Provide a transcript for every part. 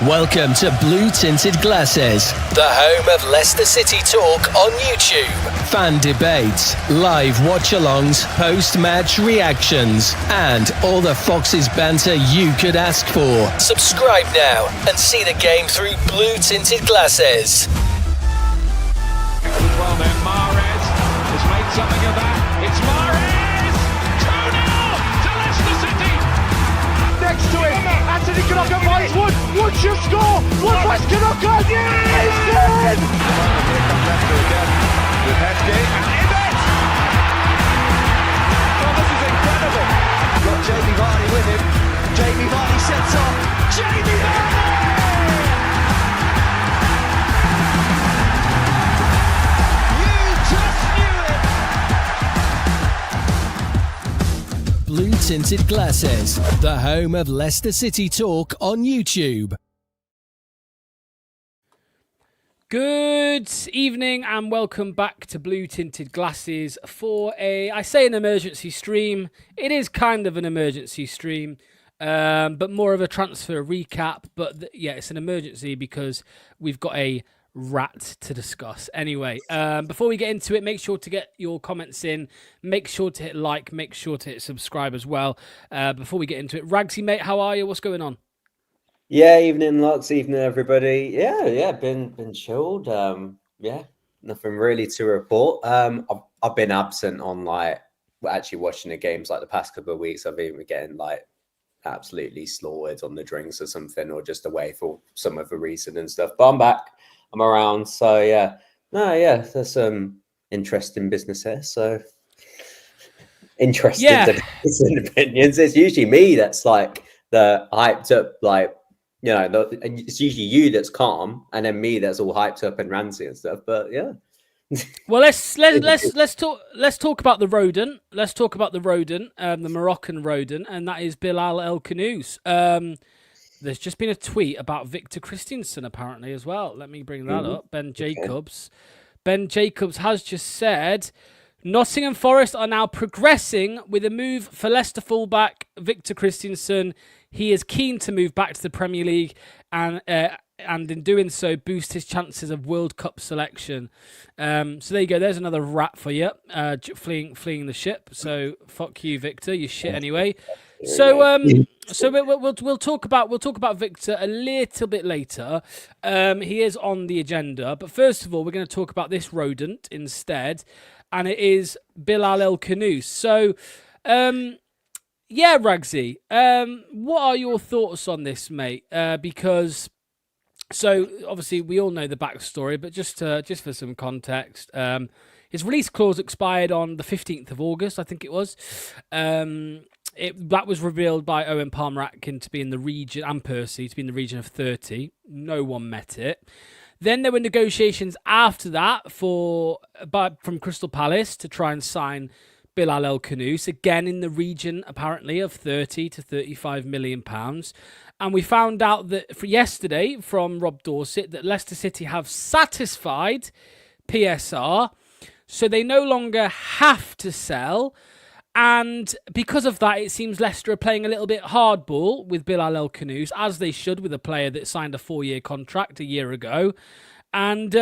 Welcome to Blue Tinted Glasses, the home of Leicester City talk on YouTube. Fan debates, live watch-alongs, post-match reactions, and all the Foxes banter you could ask for. Subscribe now and see the game through Blue Tinted Glasses. Well then, Mahrez has made something of that. It's Mahrez! 2-0 to Leicester City! Next to it, Anthony Kanaka finds Wood. Wood should score. Wood finds Kanaka. Yes! Here comes Leicester again with Heskey and Ibbett. Oh, this is incredible. Got Jamie Vardy with him. Jamie Vardy sets off. Jamie Vardy! Blue Tinted Glasses, the home of Leicester City talk on YouTube. Good evening and welcome back to Blue Tinted Glasses for an emergency stream. It is kind of an emergency stream, but more of a transfer recap. But it's an emergency because we've got a rat to discuss. Anyway, before we get into it, make sure to get your comments in. Make sure to hit like. Make sure to hit subscribe as well. Before we get into it, Ragsy, mate, how are you? What's going on? Yeah, evening, lots. Evening, everybody. Yeah, been chilled. Nothing really to report. I've been absent on actually watching the games the past couple of weeks. I've been getting absolutely slaughtered on the drinks or something, or just away for some other reason and stuff. But I'm back. I'm around, so there's some interesting business here. So interesting opinions. It's usually me that's the hyped up, it's usually you that's calm, and then me that's all hyped up and ranty and stuff. But yeah. Well, let's talk about the rodent. Let's talk about the rodent, the Moroccan rodent, and that is Bilal El Khannouss. There's just been a tweet about Victor Kristiansen apparently as well. Let me bring that up. Ben Jacobs has just said Nottingham Forest are now progressing with a move for Leicester fullback Victor Kristiansen. He is keen to move back to the Premier League and in doing so boost his chances of World Cup selection. So there you go. There's another rat for you, fleeing the ship. So fuck you, Victor. You shit anyway. So we'll talk about Victor a little bit later. He is on the agenda, but first of all, we're going to talk about this rodent instead, and it is Bilal El Khannouss. So, Ragsy, what are your thoughts on this, mate? Because obviously we all know the backstory, but just for some context, his release clause expired on the 15th of August, I think it was. That was revealed by Owen Palmer-Atkin to be in the region, and Percy to be in the region of 30. No one met it. Then there were negotiations after that from Crystal Palace to try and sign Bilal El Khannouss, again in the region apparently of 30 to 35 million pounds. And we found out that yesterday from Rob Dorset that Leicester City have satisfied PSR, so they no longer have to sell. And because of that, it seems Leicester are playing a little bit hardball with Bilal El Khannouss, as they should with a player that signed a 4-year contract a year ago. And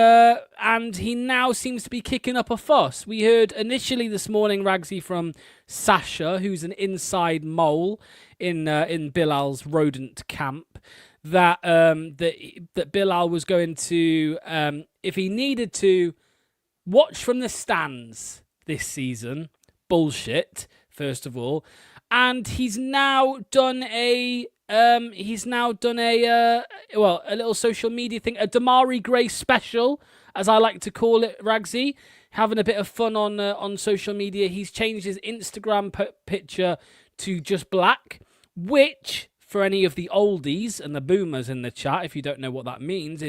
he now seems to be kicking up a fuss. We heard initially this morning, Ragsy, from Sasha, who's an inside mole in Bilal's rodent camp, that Bilal was going to, if he needed to, watch from the stands this season. Bullshit, first of all, and he's now done a little social media thing, a Damari Gray special, as I like to call it, Ragsy, having a bit of fun on social media. He's changed his Instagram picture to just black, which, for any of the oldies and the boomers in the chat, if you don't know what that means,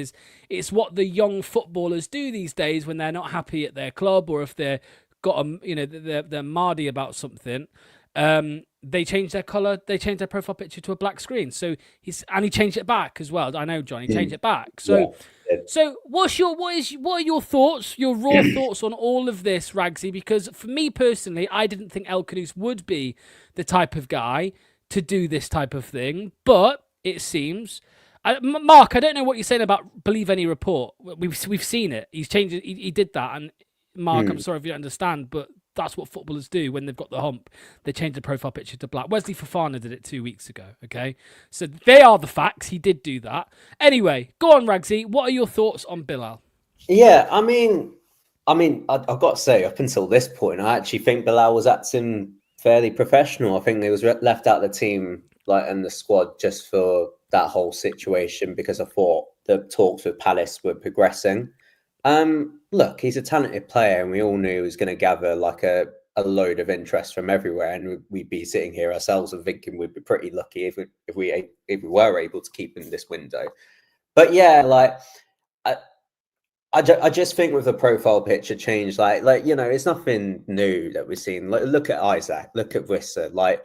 it's what the young footballers do these days when they're not happy at their club, or if they're they're mardy about something. They changed their colour. They changed their profile picture to a black screen. So he changed it back as well. I know, John. He changed it back. So, what are your thoughts? Your raw thoughts on all of this, Ragsy? Because for me personally, I didn't think El Khannouss would be the type of guy to do this type of thing, but it seems Mark, I don't know what you're saying about believe any report. We've seen it. He's changed it. He did that. And Mark, I'm sorry if you don't understand, but that's what footballers do when they've got the hump. They change the profile picture to black. Wesley Fofana did it 2 weeks ago, okay? So they are the facts. He did do that. Anyway, go on, Ragsy. What are your thoughts on Bilal? Yeah, I mean, I've got to say, up until this point, I actually think Bilal was acting fairly professional. I think he was left out of the team, like in the squad, just for that whole situation because I thought the talks with Palace were progressing. Look, he's a talented player, and we all knew he was going to gather like a load of interest from everywhere, and we'd be sitting here ourselves and thinking we'd be pretty lucky if we were able to keep him this window. But yeah, like. I just think with the profile picture change, like you know, it's nothing new that we're seeing. Look at Isaac, look at Wissa. Like,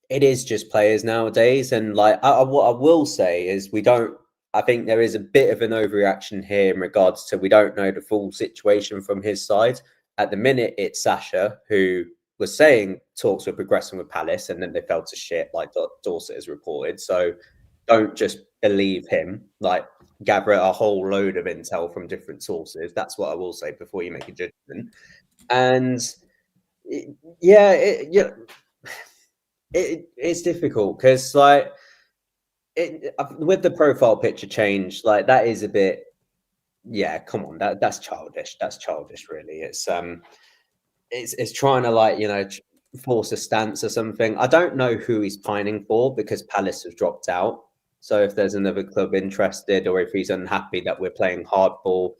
it is just players nowadays, and like what I will say is we don't. I think there is a bit of an overreaction here in regards to we don't know the full situation from his side. At the minute, it's Sasha who was saying talks were progressing with Palace, and then they fell to shit, like Dorset has reported. So don't just believe him. Like, gather a whole load of intel from different sources. That's what I will say before you make a judgment. And it's difficult because like with the profile picture change, like that is a bit. Yeah, come on, that's childish. That's childish, really. It's trying to like, you know, force a stance or something. I don't know who he's pining for because Palace has dropped out. So if there's another club interested, or if he's unhappy that we're playing hardball.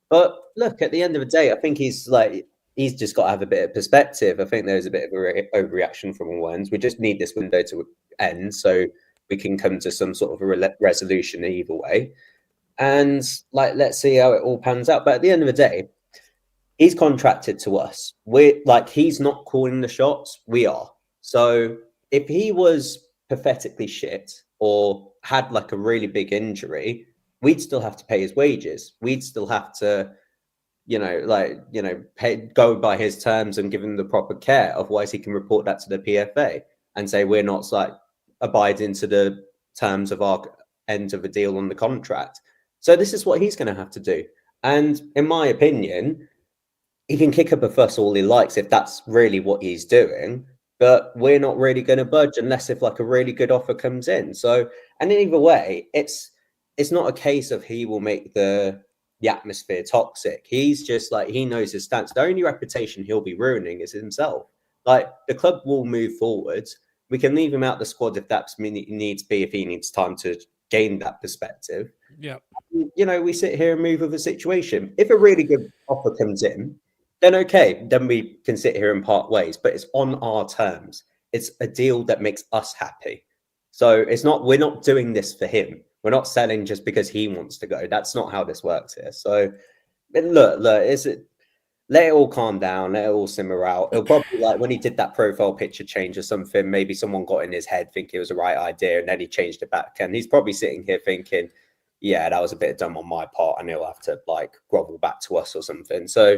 But look, at the end of the day, I think he's just got to have a bit of perspective. I think there's a bit of a overreaction from all ends. We just need this window to end so we can come to some sort of a resolution either way. And like, let's see how it all pans out. But at the end of the day, he's contracted to us. We're like, he's not calling the shots. We are. So if he was pathetically shit or had like a really big injury, we'd still have to pay his wages. We'd still have to, go by his terms and give him the proper care. Otherwise, he can report that to the PFA and say we're not like abiding to the terms of our end of a deal on the contract. So this is what he's going to have to do. And in my opinion, he can kick up a fuss all he likes if that's really what he's doing. But we're not really going to budge unless if like a really good offer comes in. So, and in either way, it's not a case of he will make the atmosphere toxic. He's just like, he knows his stance. The only reputation he'll be ruining is himself. Like, the club will move forwards. We can leave him out the squad if that's needs be, if he needs time to gain that perspective. Yeah. You know, we sit here and move with the situation. If a really good offer comes in, then okay, then we can sit here and part ways, but it's on our terms. It's a deal that makes us happy. So we're not doing this for him. We're not selling just because he wants to go. That's not how this works here. So look, let it all calm down, let it all simmer out. It'll probably, like when he did that profile picture change or something, maybe someone got in his head thinking it was the right idea and then he changed it back. And he's probably sitting here thinking, yeah, that was a bit dumb on my part, and he'll have to like grovel back to us or something. So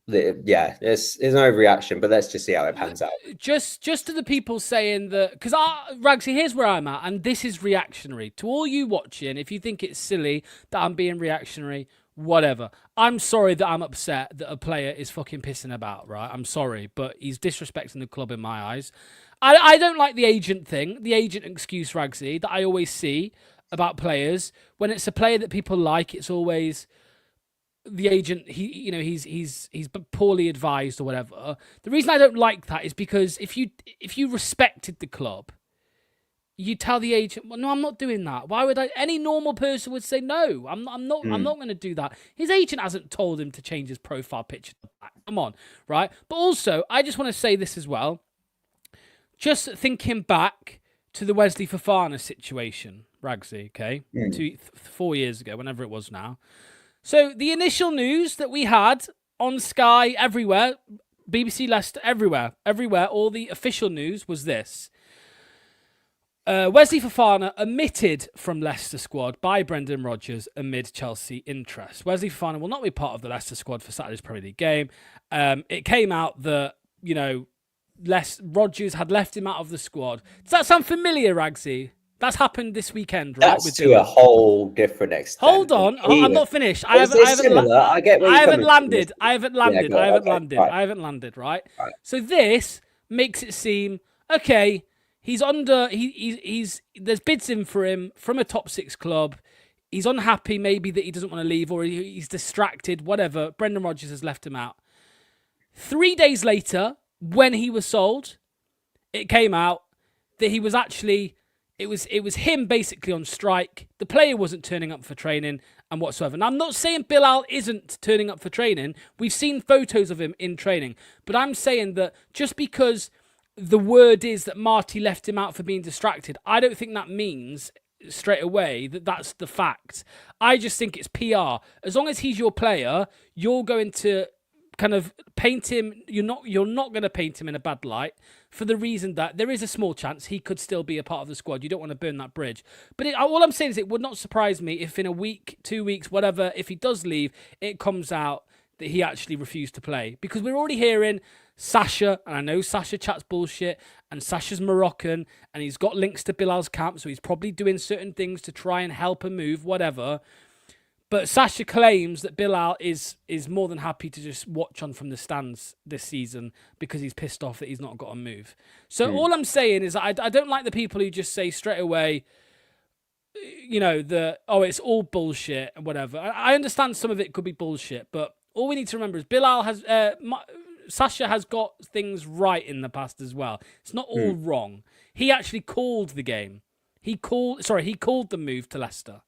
yeah, it's an overreaction, but let's just see how it pans out. Just to the people saying that, because Ragsy, here's where I'm at, and this is reactionary. To all you watching, if you think it's silly that I'm being reactionary, whatever. I'm sorry that I'm upset that a player is fucking pissing about, right? I'm sorry, but he's disrespecting the club in my eyes. I don't like the agent thing, the agent excuse, Ragsy, that I always see about players. When it's a player that people like, it's always the agent, he's poorly advised or whatever. The reason I don't like that is because if you respected the club, you tell the agent, well, no, I'm not doing that. Why would I? Any normal person would say, no, I'm not going to do that. His agent hasn't told him to change his profile picture. Come on, right? But also, I just want to say this as well. Just thinking back to the Wesley Fofana situation, Ragsy, okay? 4 years ago, whenever it was now. So the initial news that we had on Sky, everywhere, BBC Leicester, everywhere, all the official news was this. Wesley Fofana omitted from Leicester squad by Brendan Rodgers amid Chelsea interest. Wesley Fofana will not be part of the Leicester squad for Saturday's Premier League game. It came out that, Rodgers had left him out of the squad. Does that sound familiar, Ragsy? That's happened this weekend, right? That's to a whole different extent. Hold on, I'm not finished. I haven't landed. I haven't landed. Right. So this makes it seem okay. He's under. He's there's bids in for him from a top 6 club. He's unhappy, maybe that he doesn't want to leave, or he's distracted. Whatever. Brendan Rodgers has left him out. 3 days later, when he was sold, it came out that he was actually. It was him basically on strike. The player wasn't turning up for training and whatsoever. Now, I'm not saying Bilal isn't turning up for training. We've seen photos of him in training. But I'm saying that just because the word is that Marty left him out for being distracted, I don't think that means straight away that that's the fact. I just think it's PR. As long as he's your player, you're going to kind of paint him. You're not going to paint him in a bad light for the reason that there is a small chance he could still be a part of the squad. You don't want to burn that bridge. But all I'm saying is it would not surprise me if in a week, 2 weeks, whatever, if he does leave, it comes out that he actually refused to play. Because we're already hearing Sasha, and I know Sasha chats bullshit, and Sasha's Moroccan, and he's got links to Bilal's camp, so he's probably doing certain things to try and help him move, whatever. But Sasha claims that Bilal is more than happy to just watch on from the stands this season because he's pissed off that he's not got a move. So all I'm saying is I don't like the people who just say straight away, it's all bullshit and whatever. I understand some of it could be bullshit, but all we need to remember is Sasha has got things right in the past as well. It's not all wrong. He actually called the game. He called the move to Leicester.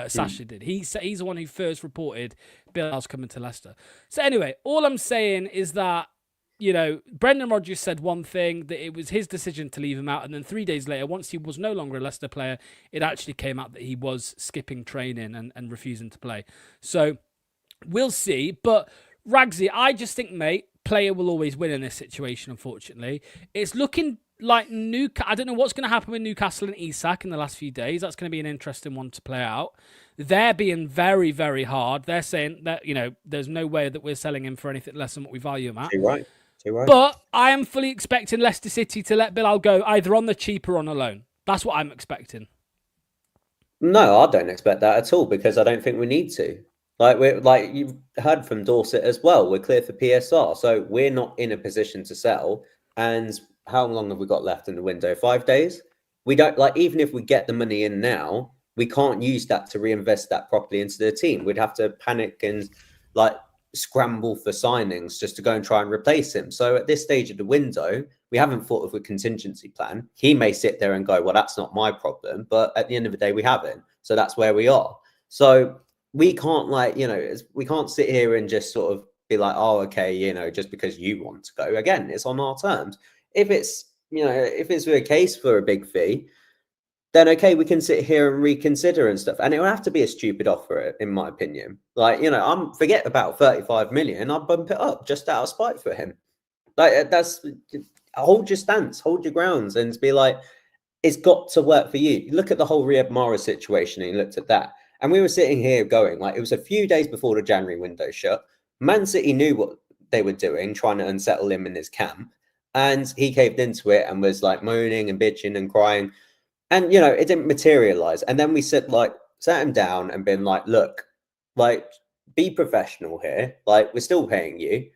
Sasha did. He's the one who first reported Bilal's coming to Leicester. So anyway, all I'm saying is that, Brendan Rodgers said one thing, that it was his decision to leave him out. And then 3 days later, once he was no longer a Leicester player, it actually came out that he was skipping training and refusing to play. So we'll see. But Ragsy, I just think, mate, player will always win in this situation, unfortunately. It's looking like I don't know what's going to happen with Newcastle and Isak in the last few days. That's going to be an interesting one to play out. They're being very, very hard. They're saying that, there's no way that we're selling him for anything less than what we value him at. Too right. But I am fully expecting Leicester City to let Bilal go either on the cheap or on a loan. That's what I'm expecting. No, I don't expect that at all because I don't think we need to. Like you've heard from Dorset as well. We're clear for PSR, so we're not in a position to sell. And how long have we got left in the window? 5 days? We don't even if we get the money in now, we can't use that to reinvest that properly into the team. We'd have to panic and scramble for signings just to go and try and replace him. So at this stage of the window, we haven't thought of a contingency plan. He may sit there and go, well, that's not my problem. But at the end of the day, we haven't. So that's where we are. So we can't we can't sit here and just sort of be like, oh, okay, just because you want to go. Again, it's on our terms. If it's a case for a big fee, then okay, we can sit here and reconsider and stuff. And it will have to be a stupid offer, in my opinion. Forget about 35 million. I'll bump it up just out of spite for him. Hold your stance, hold your grounds, and be like, it's got to work for you. Look at the whole Riyad Mahrez situation, and you looked at that. And we were sitting here going, it was a few days before the January window shut. Man City knew what they were doing, trying to unsettle him in his camp. And he caved into it and was moaning and bitching and crying. And, it didn't materialize. And then we sat him down and been like, look, be professional here. We're still paying you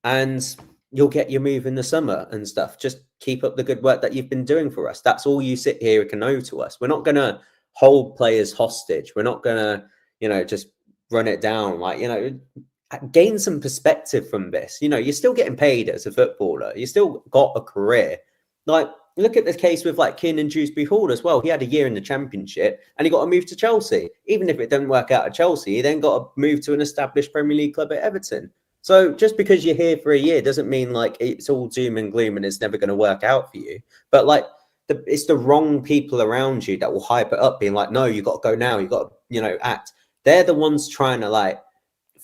and you'll get your move in the summer and stuff. Just keep up the good work that you've been doing for us. That's all you sit here can owe to us. We're not going to hold players hostage. We're not going to, just run it down. Gain some perspective from this. You're still getting paid as a footballer. You still got a career. Look at the case with Kiernan Dewsbury Hall as well. He had a year in the Championship and he got a move to Chelsea. Even if it didn't work out at Chelsea, he then got a move to an established Premier League club at Everton. So just because you're here for a year doesn't mean it's all doom and gloom and it's never going to work out for you. But it's the wrong people around you that will hype it up, being like, no, you got to go now. You got to, act. They're the ones trying to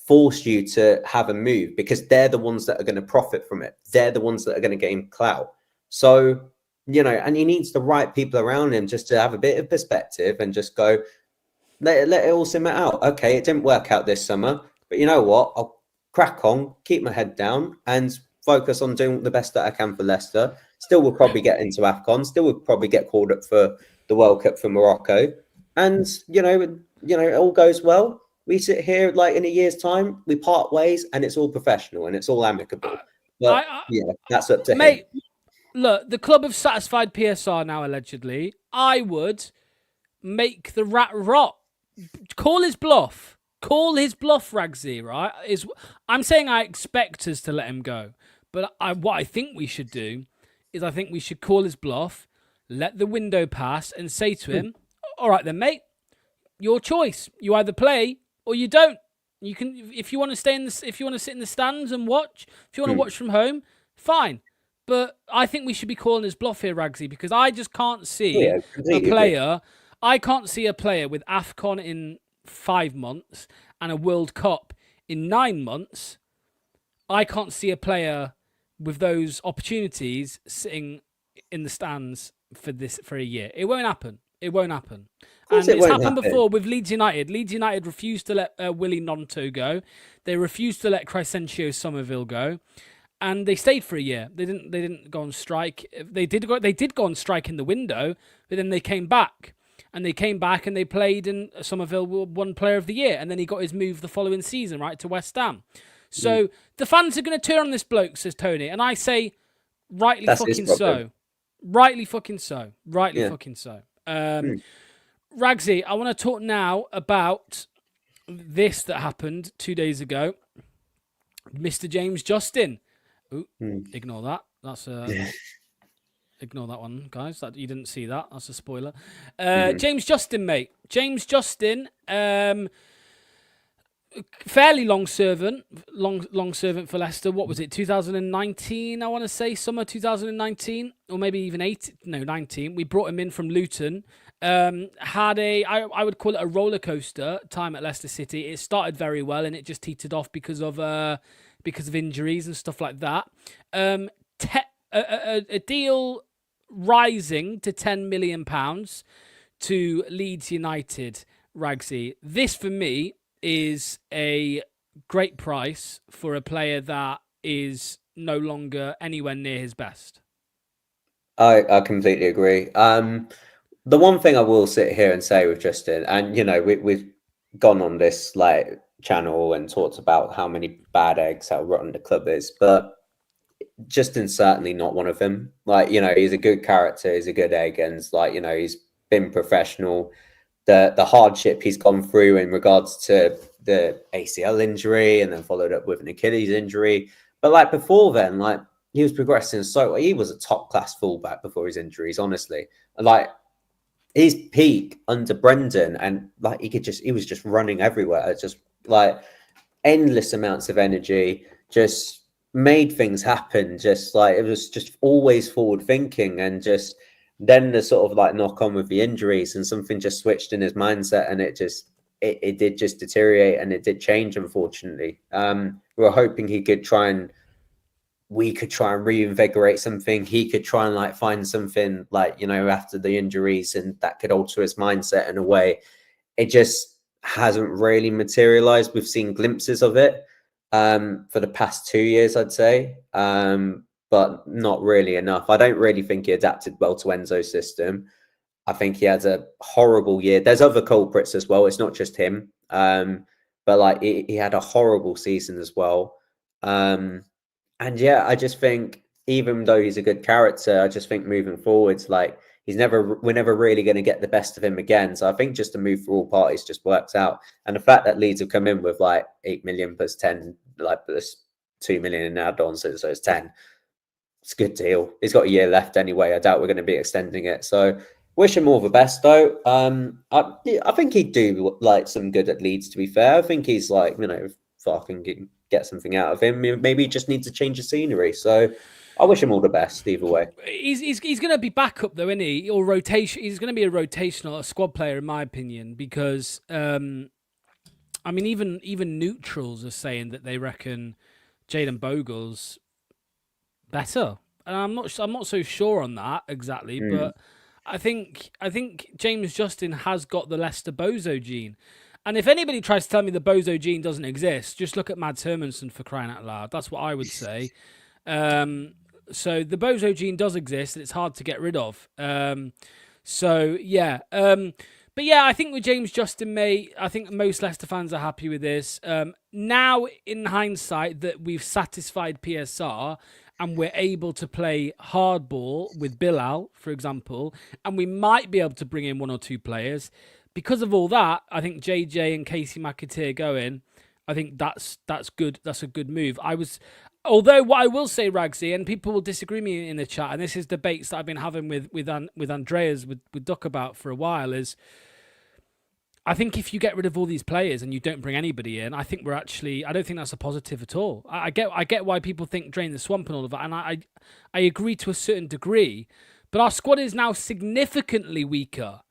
force you to have a move because they're the ones that are going to profit from it. They're the ones that are going to gain clout. So, and he needs the right people around him just to have a bit of perspective and just go, let it all simmer out. Okay, it didn't work out this summer, but you know what? I'll crack on, keep my head down and focus on doing the best that I can for Leicester. Still will probably get into AFCON, still will probably get called up for the World Cup for Morocco, and it all goes well. We sit here like in a year's time, we part ways, and it's all professional and it's all amicable. But that's up to him. Look, the club have satisfied PSR now, allegedly. I would make the rat rot. Call his bluff. Call his bluff, Ragsy, right? I'm saying I expect us to let him go. But what I think we should do is I think we should call his bluff, let the window pass, and say to him, all right then, mate, your choice. You either play or you don't. You can, if you want to sit in the stands and watch, if you want to watch from home, fine. But I think we should be calling his bluff here, Ragsy, because I just can't see a player. I can't see a player with AFCON in 5 months and a World Cup in 9 months. I can't see a player with those opportunities sitting in the stands for a year. It won't happen. It won't happen. And it's happened before with Leeds United. Leeds United refused to let Willie Gnonto go. They refused to let Crescencio Somerville go. And they stayed for a year. They didn't go on strike. They did go on strike in the window, but then they came back. And they came back and they played, and Somerville won Player of the Year. And then he got his move the following season, right, to West Ham. So the fans are going to turn on this bloke, says Tony. And I say, rightly fucking so. Rightly fucking so. Rightly fucking so. Ragsy, I want to talk now about this that happened 2 days ago. Mr. James Justin. Ooh, ignore that. That's ignore that one, guys. That you didn't see that. That's a spoiler. James Justin, mate. James Justin, fairly long servant for Leicester. What was it? 2019, I want to say, summer 2019, or maybe even 19. We brought him in from Luton. Had I would call it a roller coaster time at Leicester City. It started very well and it just teetered off because of injuries and stuff like that. A deal rising to £10 million to Leeds United, Ragsy. This for me is a great price for a player that is no longer anywhere near his best. I completely agree. The one thing I will sit here and say with Justin, and we've gone on this like channel and talked about how many bad eggs, how rotten the club is, but Justin's certainly not one of them. Like, he's a good character, he's a good egg, and he's been professional. The hardship he's gone through in regards to the ACL injury and then followed up with an Achilles injury. But like before then, like he was progressing so well. He was a top class fullback before his injuries, honestly. Like his peak under Brendan, and like he was just running everywhere. Just like endless amounts of energy, just made things happen. Just like it was just always forward thinking, and just then the sort of like knock on with the injuries and something just switched in his mindset, and it did just deteriorate, and it did change, unfortunately. We were hoping we could try and reinvigorate something. He could try and like find something like, after the injuries, and that could alter his mindset in a way. It just hasn't really materialized. We've seen glimpses of it for the past 2 years, I'd say. But not really enough. I don't really think he adapted well to Enzo's system. I think he had a horrible year. There's other culprits as well. It's not just him. But like he had a horrible season as well. And yeah, I just think even though he's a good character, I just think moving forwards, like we're never really going to get the best of him again. So I think just to move for all parties just works out. And the fact that Leeds have come in with like 8 million plus 10, like plus 2 million in add-ons, so it's 10. It's a good deal. He's got a year left anyway. I doubt we're going to be extending it. So wish him all the best, though. I think he'd do like some good at Leeds, to be fair. I think he's like, if I can get something out of him, maybe he just needs to change the scenery. So I wish him all the best either way. He's going to be backup, though, isn't he? Or rotation. He's going to be a squad player, in my opinion, because, even neutrals are saying that they reckon Jayden Bogle's better, and I'm not so sure on that exactly, but I think James Justin has got the Leicester Bozo gene, and if anybody tries to tell me the Bozo gene doesn't exist, just look at Mads Hermansen, for crying out loud. That's what I would say. So the Bozo gene does exist, and it's hard to get rid of. So yeah, but yeah, I think with James Justin, mate, I think most Leicester fans are happy with this. Now, in hindsight, that we've satisfied PSR and we're able to play hardball with Bilal, for example, and we might be able to bring in one or two players. Because of all that, I think JJ and Casey McAteer going. I think that's good. That's a good move. Although what I will say, Ragsy, and people will disagree with me in the chat, and this is debates that I've been having with Andreas, with Duck about for a while, is I think if you get rid of all these players and you don't bring anybody in, I don't think that's a positive at all. I get why people think drain the swamp and all of that, and I agree to a certain degree, but our squad is now significantly weaker.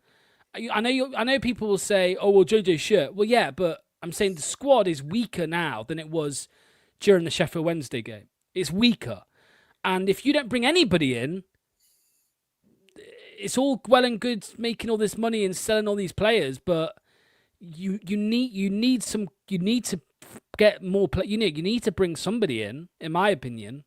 I know people will say, oh, well, JJ shit. Well, yeah, but I'm saying the squad is weaker now than it was during the Sheffield Wednesday game. It's weaker. And if you don't bring anybody in, it's all well and good making all this money and selling all these players, but you need to get more play. You need to bring somebody in my opinion.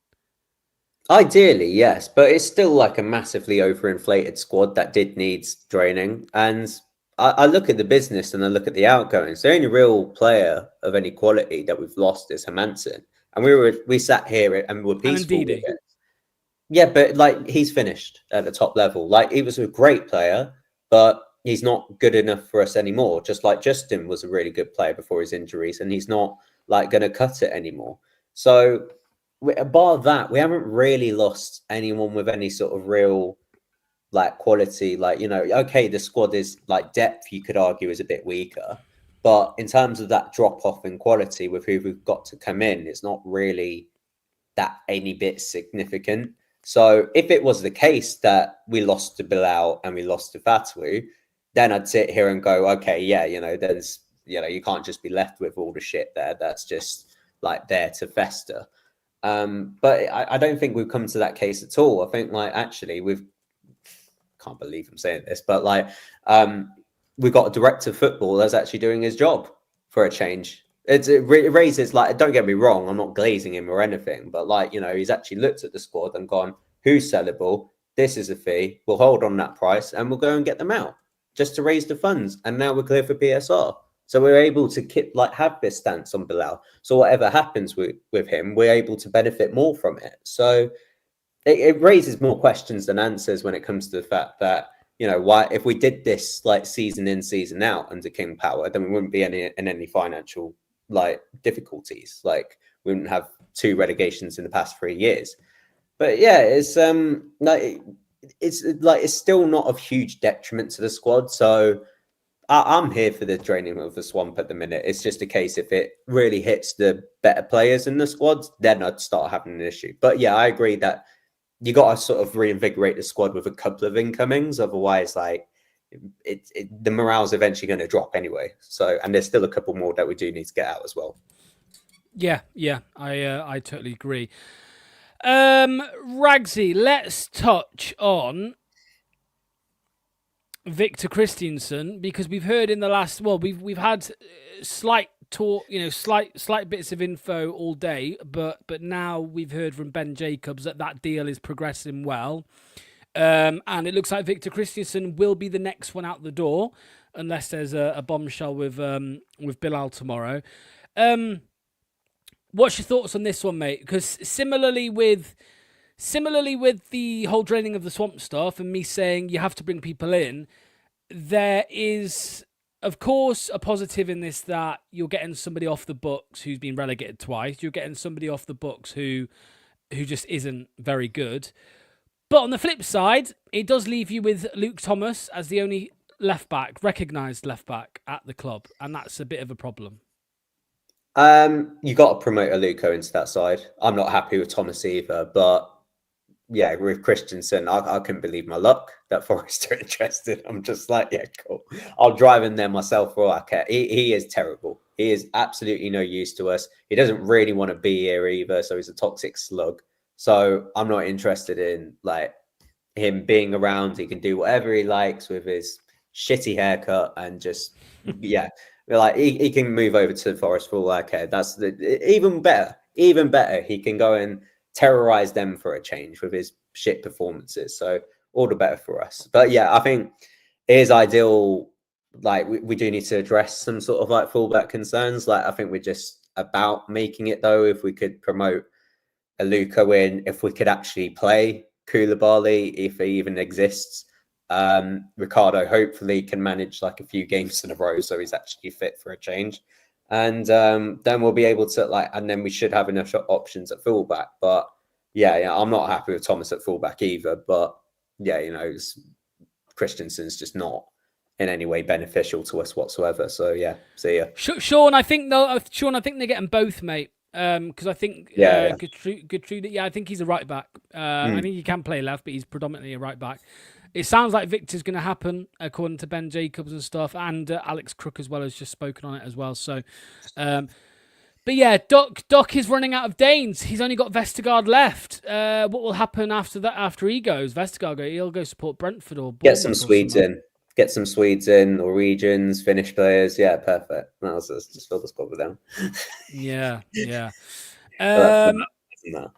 Ideally, yes, but it's still like a massively overinflated squad that did need draining. And I look at the business and I look at the outgoings. The only real player of any quality that we've lost is Hermansen. And we sat here and were peaceful with it. Yeah, but like he's finished at the top level. Like he was a great player, but he's not good enough for us anymore. Just like Justin was a really good player before his injuries, and he's not like going to cut it anymore. So bar that, we haven't really lost anyone with any sort of real like quality. Like, you know, okay, the squad is like depth, you could argue, is a bit weaker, but in terms of that drop off in quality with who we've got to come in, it's not really that any bit significant. So if it was the case that we lost to Bilal and we lost to Fatwu, then I'd sit here and go, okay, yeah, you know, you can't just be left with all the shit there that's just like there to fester. But I don't think we've come to that case at all. I think like actually can't believe I'm saying this, but like we've got a director of football that's actually doing his job for a change. It raises, like, don't get me wrong, I'm not glazing him or anything, but like, you know, he's actually looked at the squad and gone, who's sellable? This is a fee. We'll hold on that price and we'll go and get them out just to raise the funds. And now we're clear for PSR. So we're able to have this stance on Bilal. So whatever happens with him, we're able to benefit more from it. So it raises more questions than answers when it comes to the fact that, you know, why if we did this like season in, season out under King Power, then we wouldn't be in any financial like difficulties. Like we wouldn't have 2 relegations in the past 3 years. But yeah, it's still not of huge detriment to the squad. So I'm here for the draining of the swamp at the minute. It's just a case if it really hits the better players in the squad, then I'd start having an issue. But yeah, I agree that you got to sort of reinvigorate the squad with a couple of incomings. Otherwise, like the morale's eventually going to drop anyway. So, and there's still a couple more that we do need to get out as well. Yeah, I totally agree. Ragsy, let's touch on Victor Kristiansen, because we've heard in the last, we've had slight talk, you know, slight bits of info all day, but now we've heard from Ben Jacobs that deal is progressing well. And it looks like Victor Kristiansen will be the next one out the door, unless there's a bombshell with Bilal tomorrow. What's your thoughts on this one, mate? Because similarly with the whole draining of the swamp stuff and me saying you have to bring people in, there is, of course, a positive in this that you're getting somebody off the books who's been relegated twice. You're getting somebody off the books who just isn't very good. But on the flip side, it does leave you with Luke Thomas as the only recognised left back at the club, and that's a bit of a problem. You got to promote Aluko into that side. I'm not happy with Thomas either, but yeah, with Kristiansen, I couldn't believe my luck that Forest are interested. I'm just like, yeah, cool. I'll drive in there myself for all I care. He is terrible. He is absolutely no use to us. He doesn't really want to be here either, so he's a toxic slug. So I'm not interested in like him being around. He can do whatever he likes with his shitty haircut and just yeah, like he can move over to Forest for all I care. That's even better. Even better, he can go and terrorize them for a change with his shit performances. So all the better for us. But yeah, I think it is ideal. Like we do need to address some sort of like fullback concerns. Like I think we're just about making it though. If we could promote a Luca in, if we could actually play Koulibaly, if he even exists. Ricardo hopefully can manage like a few games in a row, so he's actually fit for a change. And then we'll be able to and then we should have enough options at fullback. But yeah, I'm not happy with Thomas at fullback either. But yeah, Kristiansen's just not in any way beneficial to us whatsoever. So yeah, see ya. Sean, I think they're getting both, mate. Because I think Gertrude, I think he's a right back. I think he can play left, but he's predominantly a right back. It sounds like Victor's going to happen, according to Ben Jacobs and stuff, and Alex Crook as well has just spoken on it as well. So, but yeah, Doc is running out of Danes. He's only got Vestergaard left. What will happen after that? After he goes, he'll go support Brentford or Bournemouth. Get some Swedes in, Norwegians, Finnish players. Yeah, perfect. Let's just fill the squad with them. Yeah. No.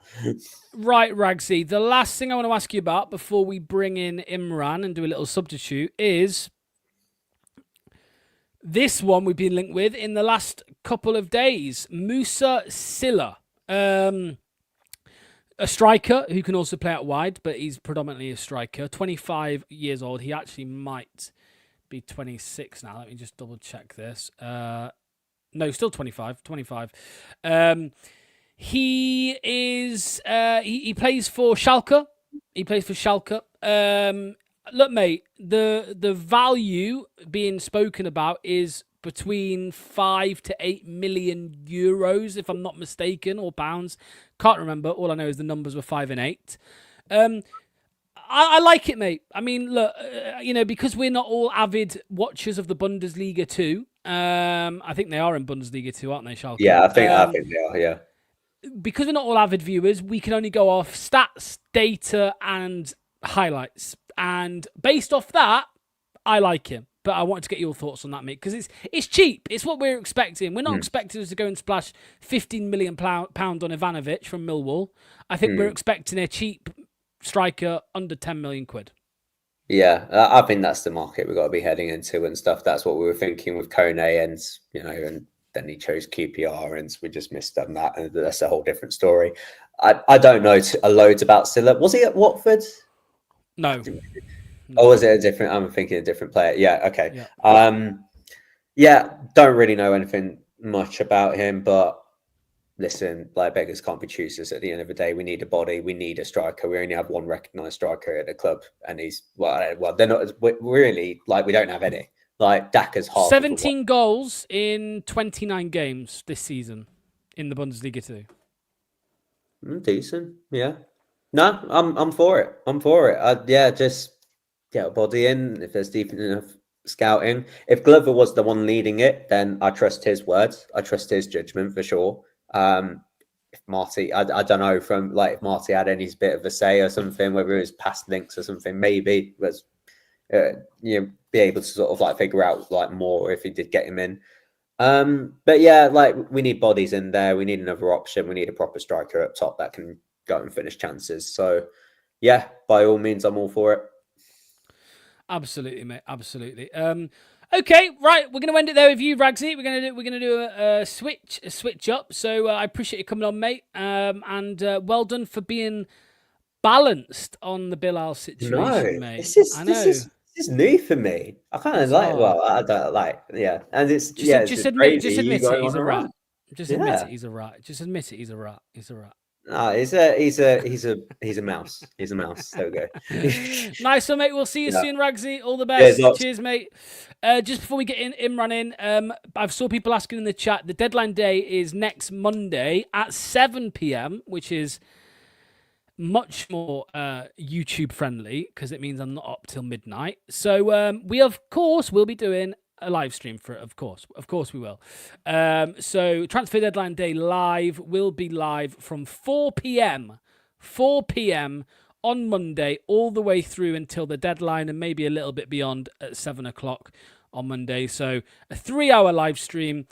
Right, Ragsy. The last thing I want to ask you about before we bring in Imran and do a little substitute is this one we've been linked with in the last couple of days. Musa Silla, a striker who can also play out wide, but he's predominantly a striker. 25 years old. He actually might be 26 now. Let me just double check this. No, still 25. 25. He is. He plays for Schalke. Look, mate. The value being spoken about is between 5 to 8 million euros, if I'm not mistaken, or pounds. Can't remember. All I know is the numbers were 5 and 8. I like it, mate. I mean, look, because we're not all avid watchers of the Bundesliga 2. I think they are in Bundesliga 2, aren't they, Schalke? Yeah, I think they are. Yeah. Because we're not all avid viewers, we can only go off stats, data, and highlights. And based off that, I like him. But I wanted to get your thoughts on that, mate, because it's cheap. It's what we're expecting. We're not expecting us to go and splash £15 million on Ivanovic from Millwall. I think we're expecting a cheap striker under 10 million quid. Yeah, I think that's the market we've got to be heading into and stuff. That's what we were thinking with Kone, and and then he chose QPR, and we just missed on that, and that's a whole different story. I don't know loads about Silla. Was he at Watford? No. Or was it a different? I'm thinking a different player. Yeah. Okay. Yeah. Don't really know anything much about him, but listen, like beggars can't be choosers. At the end of the day, we need a body. We need a striker. We only have one recognised striker at the club, and he's well. They're not really we don't have any. Like Daka's hard. 17 goals in 29 games this season in the Bundesliga 2. Decent, yeah. No, I'm for it. Just get a body in. If there's deep enough scouting. If Glover was the one leading it, then I trust his words. I trust his judgment for sure. If Marty, I don't know if Marty had any bit of a say or something, whether it was past links or something, maybe was be able to sort of figure out more if he did get him in. But yeah, we need bodies in there. We need another option. We need a proper striker up top that can go and finish chances. So yeah, by all means, I'm all for it. Absolutely, mate. Absolutely. Okay, right. We're going to end it there with you, Ragsy. We're going to do a switch up. So I appreciate you coming on, mate. And well done for being balanced on the Bilal situation, mate. This is new for me. I kind of I don't yeah. And it's just admit it. He's a rat. Just admit it. He's a rat. Just admit it. He's a rat. He's a rat. No, he's a mouse. He's a mouse. There we go. Nice one, mate. We'll see you soon, Ragsy. All the best. Cheers, mate. Just before we get Imran in, I've saw people asking in the chat. The deadline day is next Monday at 7 p.m, which is much more YouTube friendly because it means I'm not up till midnight. So we of course will be doing a live stream for it. Of course we will. So transfer deadline day live will be live from 4 p.m. on Monday all the way through until the deadline and maybe a little bit beyond at 7 o'clock on Monday. So a 3-hour live stream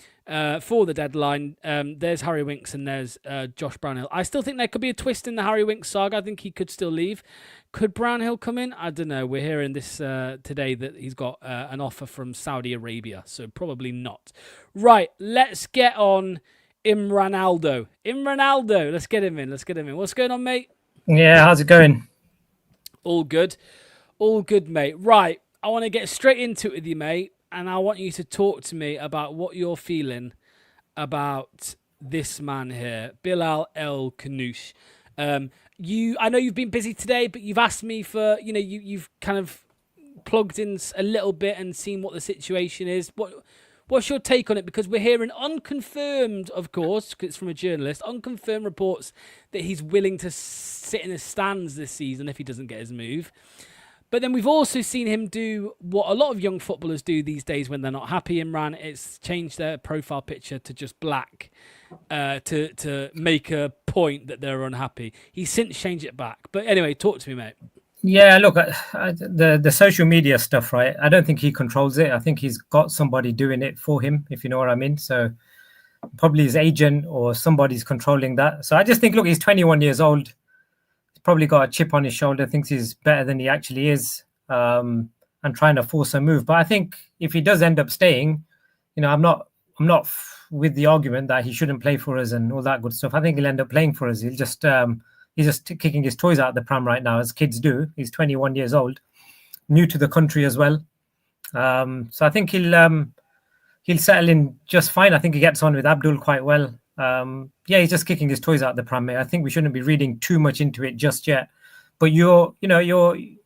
for the deadline. There's Harry Winks and there's Josh Brownhill. I still think there could be a twist in the Harry Winks saga. I think he could still leave. Could Brownhill come in? I don't know. We're hearing this today that he's got an offer from Saudi Arabia, so probably not. Right, let's get on Imranaldo. Let's get him in. What's going on, mate? Yeah, how's it going? All good, mate. Right, I want to get straight into it with you, mate, and I want you to talk to me about what you're feeling about this man here, Bilal El Khannouss. I know you've been busy today, but you've asked me for, you've kind of plugged in a little bit and seen what the situation is. What's your take on it? Because we're hearing unconfirmed, of course, because it's from a journalist, unconfirmed reports that he's willing to sit in the stands this season if he doesn't get his move. But then we've also seen him do what a lot of young footballers do these days when they're not happy. Imran, it's changed their profile picture to just black to make a point that they're unhappy. He's since changed it back. But anyway, talk to me, mate. Yeah, look, the social media stuff, right? I don't think he controls it. I think he's got somebody doing it for him, if you know what I mean. So probably his agent or somebody's controlling that. So I just think, look, he's 21 years old. He's probably got a chip on his shoulder, thinks he's better than he actually is, and trying to force a move. But I think if he does end up staying, I'm not with the argument that he shouldn't play for us and all that good stuff. I think he'll end up playing for us. He's just kicking his toys out of the pram right now, as kids do. He's 21 years old, new to the country as well. So I think he'll settle in just fine. I think he gets on with Abdul quite well. He's just kicking his toys out of the pram, mate. I think we shouldn't be reading too much into it just yet. But your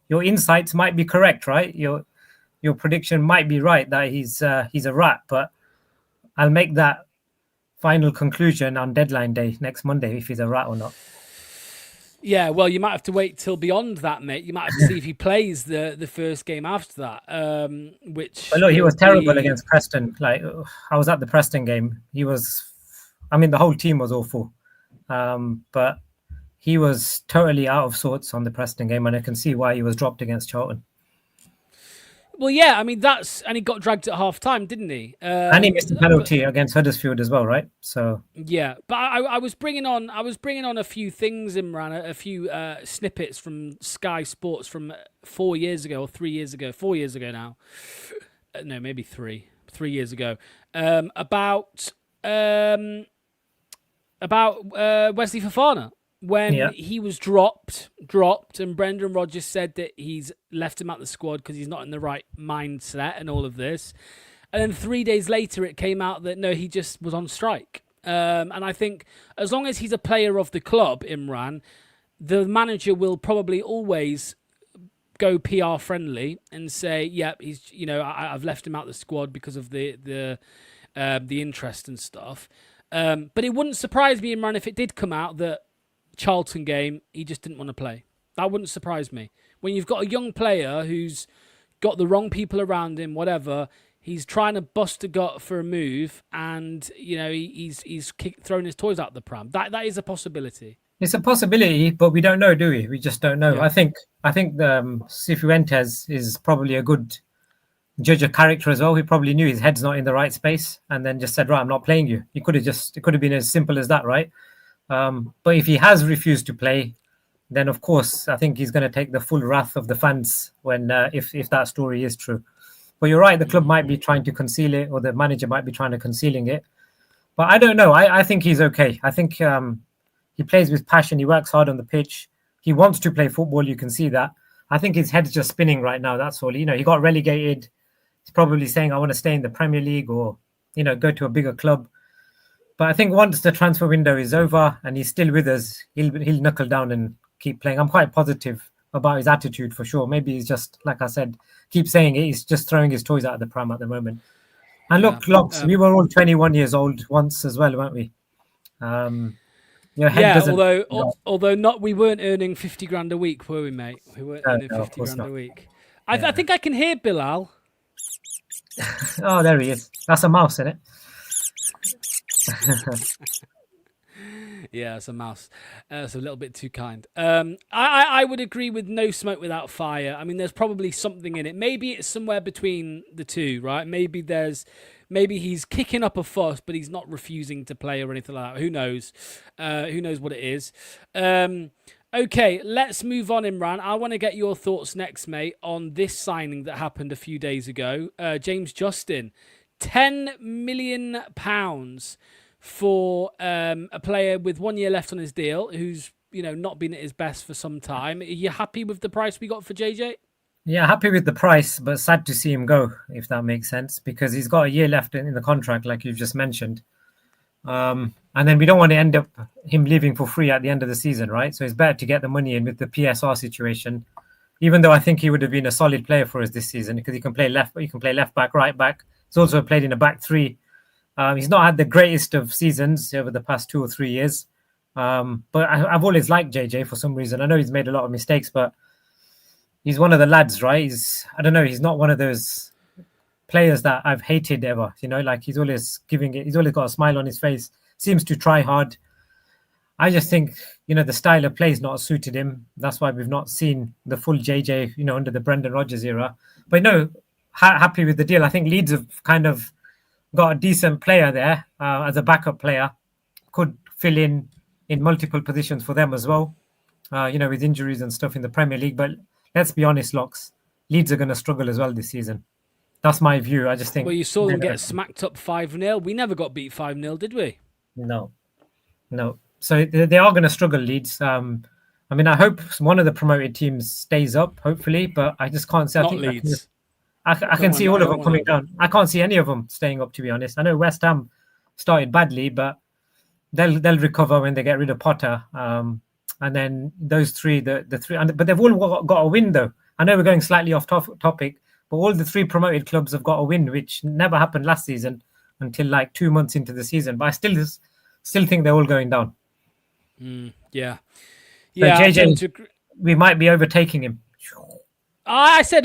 insights might be correct, right? Your prediction might be right that he's a rat. But I'll make that final conclusion on deadline day next Monday if he's a rat or not. Yeah, well, you might have to wait till beyond that, mate. You might have to see if he plays the first game after that. But look, he was terrible against Preston. Like, I was at the Preston game. The whole team was awful. But he was totally out of sorts on the Preston game, and I can see why he was dropped against Charlton. Well, yeah, and he got dragged at half time, didn't he? And he missed a penalty against Huddersfield as well, right? So yeah, but I was bringing on a few things, Imran, a few snippets from Sky Sports from 4 years ago or 3 years ago, 4 years ago now. No, maybe 3 years ago. About Wesley Fofana. When he was dropped, and Brendan Rodgers said that he's left him out the squad because he's not in the right mindset and all of this. And then 3 days later, it came out that, no, he just was on strike. And I think as long as he's a player of the club, Imran, the manager will probably always go PR friendly and say, yep, he's, I've left him out the squad because of the interest and stuff. But it wouldn't surprise me, Imran, if it did come out that Charlton game, he just didn't want to play. That wouldn't surprise me. When you've got a young player who's got the wrong people around him, whatever, he's trying to bust a gut for a move, and he's throwing his toys out the pram. That is a possibility. It's a possibility, but we don't know, do we? We just don't know. Yeah. I think Cifuentes is probably a good judge of character as well. He probably knew his head's not in the right space, and then just said, "Right, I'm not playing you." It could have been as simple as that, right? But if he has refused to play, then of course I think he's going to take the full wrath of the fans when if that story is true. But you're right, the club might be trying to conceal it, or the manager might be trying to concealing it. But I don't know. I think he's okay. I think he plays with passion. He works hard on the pitch. He wants to play football. You can see that. I think his head's just spinning right now. That's all. He got relegated. He's probably saying, "I want to stay in the Premier League or go to a bigger club." But I think once the transfer window is over and he's still with us, he'll knuckle down and keep playing. I'm quite positive about his attitude for sure. Maybe he's just, like I said, keep saying it, he's just throwing his toys out of the pram at the moment. And look, Locks, we were all 21 years old once as well, weren't we? Although we weren't earning 50 grand a week, were we, mate? We weren't earning 50 grand a week. I think I can hear Bilal. Oh, there he is. That's a mouse, isn't it? Yeah, it's a mouse. It's a little bit too kind. I would agree with no smoke without fire. I mean, there's probably something in it. Maybe it's somewhere between the two, right? Maybe he's kicking up a fuss, but he's not refusing to play or anything like that. Who knows? Who knows what it is? Okay, let's move on, Imran. I want to get your thoughts next, mate, on this signing that happened a few days ago. James Justin, £10 million for a player with 1 year left on his deal, who's not been at his best for some time. Are you happy with the price we got for JJ? Yeah, happy with the price, but sad to see him go, if that makes sense, because he's got a year left in the contract, like you've just mentioned. And then we don't want to end up him leaving for free at the end of the season, right? So it's better to get the money in with the PSR situation, even though I think he would have been a solid player for us this season because he can play left back, right back. He's also played in a back three. He's not had the greatest of seasons over the past 2 or 3 years. But I've always liked JJ for some reason. I know he's made a lot of mistakes, but he's one of the lads, right? He's not one of those players that I've hated ever, like he's always got a smile on his face, seems to try hard. I just think, the style of play is not suited him. That's why we've not seen the full JJ, under the Brendan Rodgers era. But happy with the deal. I think Leeds have kind of got a decent player there as a backup player, could fill in multiple positions for them as well, with injuries and stuff in the Premier League. But let's be honest, Locks, Leeds are going to struggle as well this season. That's my view. I just think... Well, you saw them get smacked up 5-0. We never got beat 5-0, did we? No. So they are going to struggle, Leeds. I hope one of the promoted teams stays up, hopefully, but I just can't see... Not Leeds. I can see all of them coming down. I can't see any of them staying up, to be honest. I know West Ham started badly, but they'll recover when they get rid of Potter. And then those three, the three... But they've all got a win, though. I know we're going slightly off topic, but all the three promoted clubs have got a win, which never happened last season until like 2 months into the season. But I still think they're all going down. Yeah. So JJ, we might be overtaking him. I said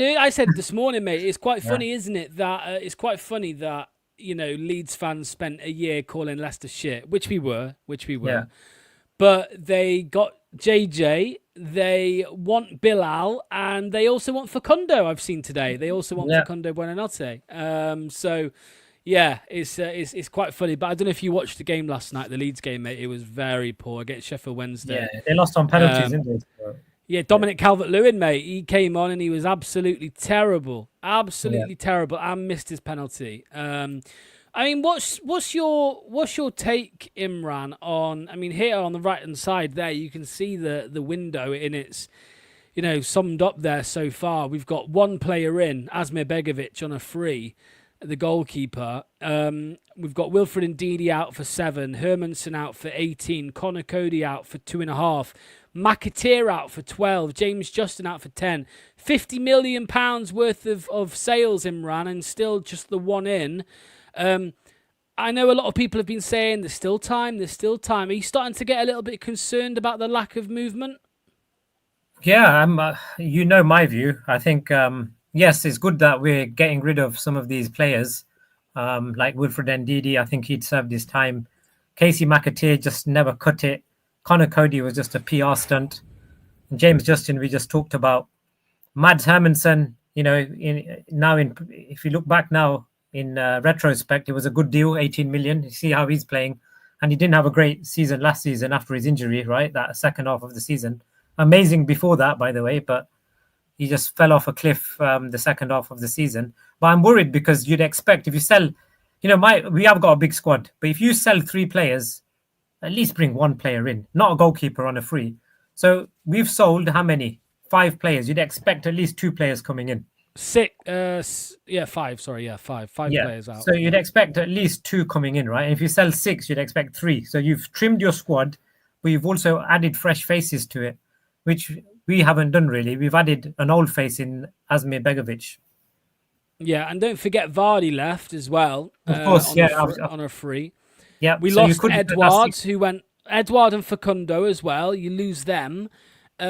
this morning, mate. It's quite funny, isn't it? That Leeds fans spent a year calling Leicester shit, which we were. Yeah. But they got JJ. They want Bilal, and they also want Facundo. I've seen today. They also want Facundo Buonanotte. So, yeah, it's quite funny. But I don't know if you watched the game last night, the Leeds game, mate. It was very poor against Sheffield Wednesday. Yeah, they lost on penalties, didn't they? Yeah, Dominic Calvert-Lewin, mate. He came on and he was absolutely terrible. Absolutely terrible, and missed his penalty. What's your take, Imran, on? I mean, here on the right hand side, there you can see the window in its, summed up there so far. We've got one player in, Asmir Begovic on a free, the goalkeeper. We've got Wilfred Ndidi out for 7, Hermansen out for 18, Connor Cody out for 2.5, McAteer out for 12, James Justin out for 10. £50 million worth of sales, Imran, and still just the one in. I know a lot of people have been saying there's still time. Are you starting to get a little bit concerned about the lack of movement? Yeah, my view. I think, yes, it's good that we're getting rid of some of these players, like Wilfred Ndidi. I think he'd served his time. Casey McAteer just never cut it. Connor Cody was just a PR stunt. And James Justin, we just talked about. Mads Hermansen, if you look back now, in retrospect, it was a good deal, 18 million. You see how he's playing. And he didn't have a great season last season after his injury, right? That second half of the season. Amazing before that, by the way, but he just fell off a cliff the second half of the season. But I'm worried because you'd expect if you sell, we have got a big squad, but if you sell 3 players, at least bring 1 player in, not a goalkeeper on a free. So we've sold how many? 5 players. You'd expect at least 2 players coming in. 5. Sorry, 5 players out. So you'd expect at least 2 coming in, right? And if you sell 6, you'd expect 3. So you've trimmed your squad, but you've also added fresh faces to it, which we haven't done really. We've added an old face in Asmir Begovic. Yeah, and don't forget Vardy left as well. Of course, on a free. Yeah, we lost Edouard, who went Edouard and Facundo as well. You lose them. We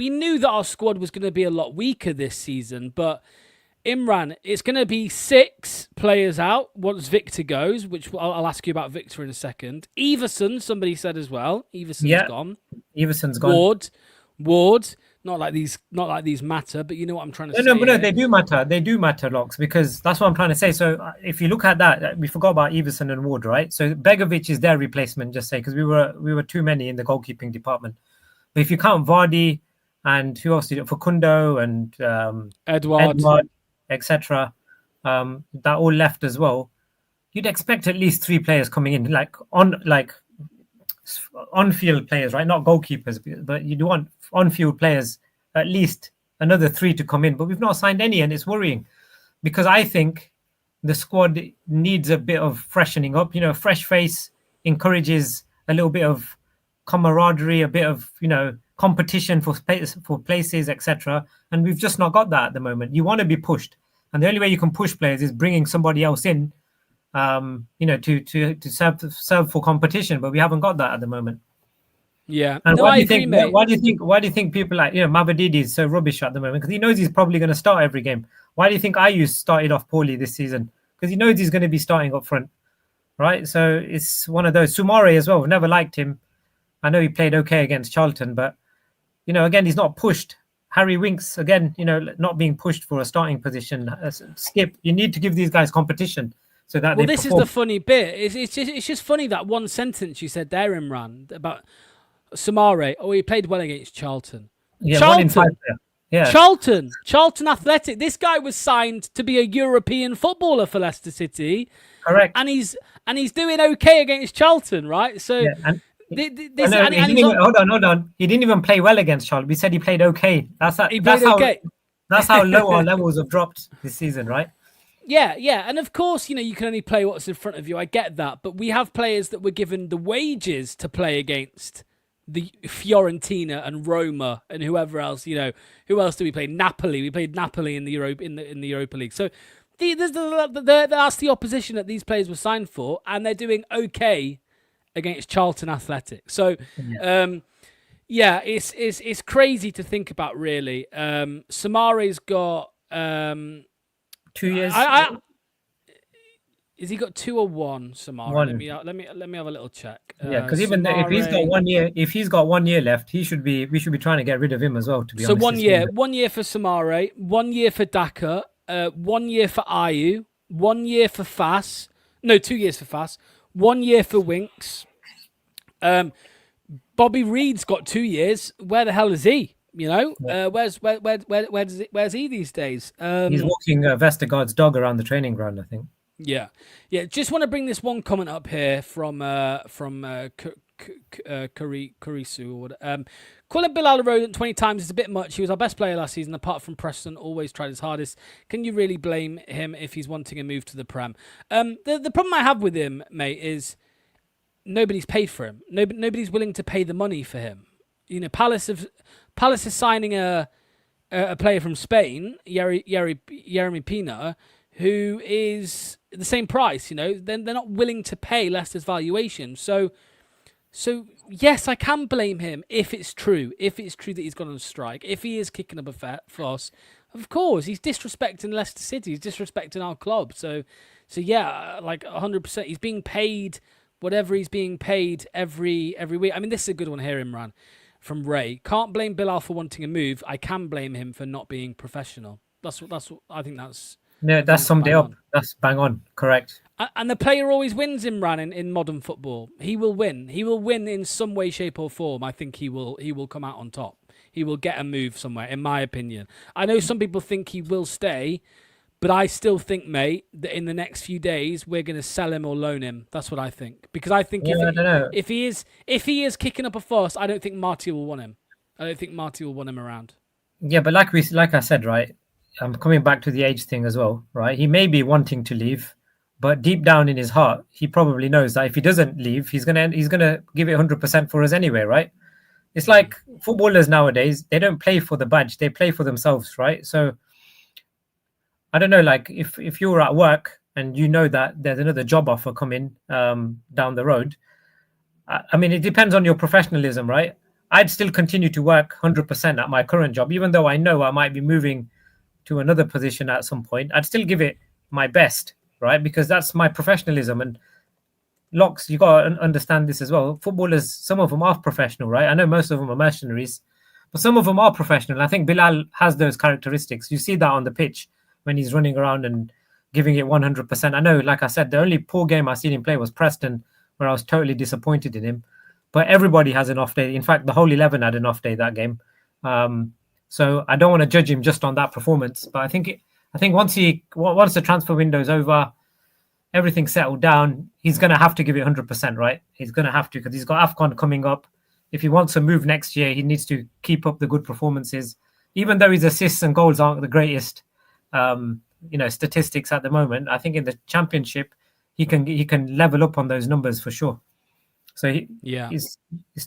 knew that our squad was going to be a lot weaker this season, but Imran, it's going to be 6 players out once Victor goes, which I'll ask you about Victor in a second. Everson, somebody said as well. Everson's gone. Everson's gone. Ward. Not like these matter, but you know what I'm trying to say. No, they do matter. They do matter, Locks, because that's what I'm trying to say. So if you look at that, we forgot about Everson and Ward, right? So Begovic is their replacement, just say, because we were too many in the goalkeeping department. But if you count Vardy and who else did it? Facundo and Edward, etc., that all left as well. You'd expect at least 3 players coming in, on-field players, right? Not goalkeepers, but you do want on-field players, at least another 3 to come in. But we've not signed any, and it's worrying because I think the squad needs a bit of freshening up. You know, a fresh face encourages a little bit of camaraderie, a bit of, competition for places, etc. And we've just not got that at the moment. You want to be pushed, and the only way you can push players is bringing somebody else in, to serve for competition. But we haven't got that at the moment. Yeah. And no, why I do you agree, think? mate. Why do you think people like Mavadidi is so rubbish at the moment? Because he knows he's probably going to start every game. Why do you think Ayew started off poorly this season? Because he knows he's going to be starting up front, right? So it's one of those. Soumare as well. We've never liked him. I know he played okay against Charlton, but again, he's not pushed. Harry Winks again, not being pushed for a starting position. Skip, you need to give these guys competition so that they this perform. is the funny bit. It's just funny that one sentence you said there, Imran, about Soumare. Oh, he played well against Charlton. Yeah, Charlton. 1 in 5 there. Yeah. Charlton Athletic. This guy was signed to be a European footballer for Leicester City. Correct. And he's doing okay against Charlton, right? So yeah, hold on. He didn't even play well against Charlton. We said he played okay. That's how low our levels have dropped this season, right? Yeah. And of course, you can only play what's in front of you. I get that. But we have players that were given the wages to play against the Fiorentina and Roma and whoever else. Who else do we play? Napoli. We played Napoli in the Europa League. So that's the opposition that these players were signed for, and they're doing okay against Charlton Athletic. So, it's crazy to think about, really. Soumare's got 2 years. Is he got 2 or 1, Soumare? 1. Let me have a little check. Because even if he's got 1 year left, we should be trying to get rid of him as well. To be honest. So 1 year, 1 year for Soumare, 1 year for Daka, 1 year for Ayew, 1 year for Fass. No, 2 years for Fass. 1 year for Winks. Bobby Reed's got 2 years. Where the hell is he? Where's he these days? He's walking Vestergaard's dog around the training ground, I think. Yeah. Just want to bring this one comment up here from Kurisu. Calling Bilal Rodent 20 times is a bit much. He was our best player last season, apart from Preston, always tried his hardest. Can you really blame him if he's wanting a move to the Prem? The problem I have with him, mate, is nobody's paid for him. Nobody's willing to pay the money for him. Palace is signing a player from Spain, Yeremy Pina, who is the same price. They're not willing to pay Leicester's valuation. So yes, I can blame him if it's true. If it's true that he's gone on strike, if he is kicking up a fuss, of course he's disrespecting Leicester City. He's disrespecting our club. So yeah, like 100%. He's being paid whatever he's being paid every week. I mean, this is a good one here, Imran, from Ray. Can't blame Bilal for wanting a move. I can blame him for not being professional. That's what I think that's. No, that's summed it up. That's bang on. Correct. And the player always wins, Imran, in modern football. He will win. He will win in some way, shape or form. I think he will come out on top. He will get a move somewhere, in my opinion. I know some people think he will stay, but I still think, mate, that in the next few days we're going to sell him or loan him. That's what I think. Because I think if he is kicking up a fuss, I don't think Marty will want him. I don't think Marty will want him around. Yeah, but like I said, right, I'm coming back to the age thing as well, right? He may be wanting to leave, but deep down in his heart, he probably knows that if he doesn't leave, he's gonna give it 100% for us anyway, right? It's like footballers nowadays; they don't play for the badge; they play for themselves, right? So I don't know, like if you're at work and you know that there's another job offer coming down the road, I mean, it depends on your professionalism, right? I'd still continue to work 100% at my current job, even though I know I might be moving to another position at some point, I'd still give it my best, right? Because that's my professionalism. And Locks, you got to understand this as well. Footballers, some of them are professional, right? I know most of them are mercenaries, but some of them are professional. I think Bilal has those characteristics. You see that on the pitch when he's running around and giving it 100%. I know, like I said, the only poor game I seen him play was Preston, where I was totally disappointed in him. But everybody has an off day. In fact, the whole 11 had an off day that game. So I don't want to judge him just on that performance. But I think once the transfer window is over, everything's settled down, he's going to have to give it 100%, right? He's going to have to, because he's got AFCON coming up. If he wants to move next year, he needs to keep up the good performances. Even though his assists and goals aren't the greatest, statistics at the moment, I think in the Championship, he can level up on those numbers for sure. So it's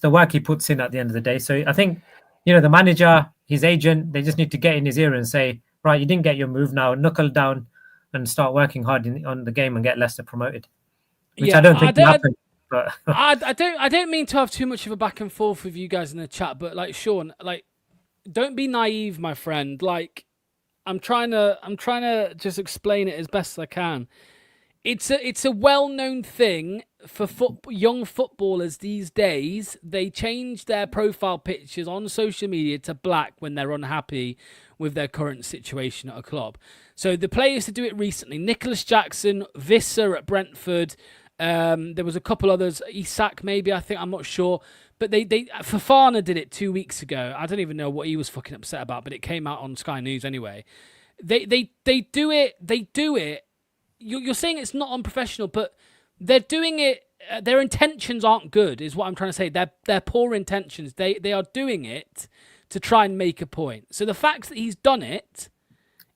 the work he puts in at the end of the day. So I think, the manager, his agent, they just need to get in his ear and say, right, you didn't get your move now, knuckle down and start working hard on the game and get Leicester promoted. Which I don't think will happen. But I don't mean to have too much of a back and forth with you guys in the chat, but like Sean, like, don't be naive, my friend. Like, I'm trying to just explain it as best as I can. It's a well-known thing for young footballers these days. They change their profile pictures on social media to black when they're unhappy with their current situation at a club. So the players to do it recently: Nicholas Jackson, Visser at Brentford. There was a couple others, Isak maybe, I'm not sure. But they Fofana did it 2 weeks ago. I don't even know what he was fucking upset about, but it came out on Sky News anyway. They do it. You're saying it's not unprofessional, but they're doing it. Their intentions aren't good, is what I'm trying to say. They're poor intentions. They are doing it to try and make a point. So the fact that he's done it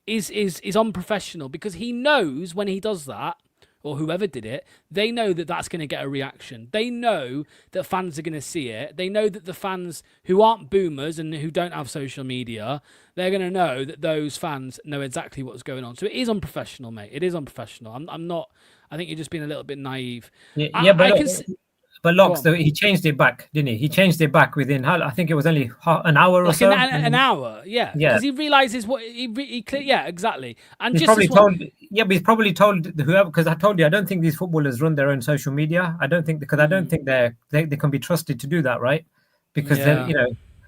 is unprofessional, because he knows when he does that, or whoever did it, they know that that's going to get a reaction. They know that fans are going to see it. They know that the fans who aren't boomers and who don't have social media, they're going to know that those fans know exactly what's going on. So it is unprofessional, mate. It is unprofessional. I'm not. I think you're just being a little bit naive. But Locks, though, he changed it back, didn't he? He changed it back within, I think it was only an hour or so. An hour, yeah. Because he realizes what yeah, exactly. And he's just but he's probably told whoever, because I told you, I don't think these footballers run their own social media. I don't think they can be trusted to do that, right? Because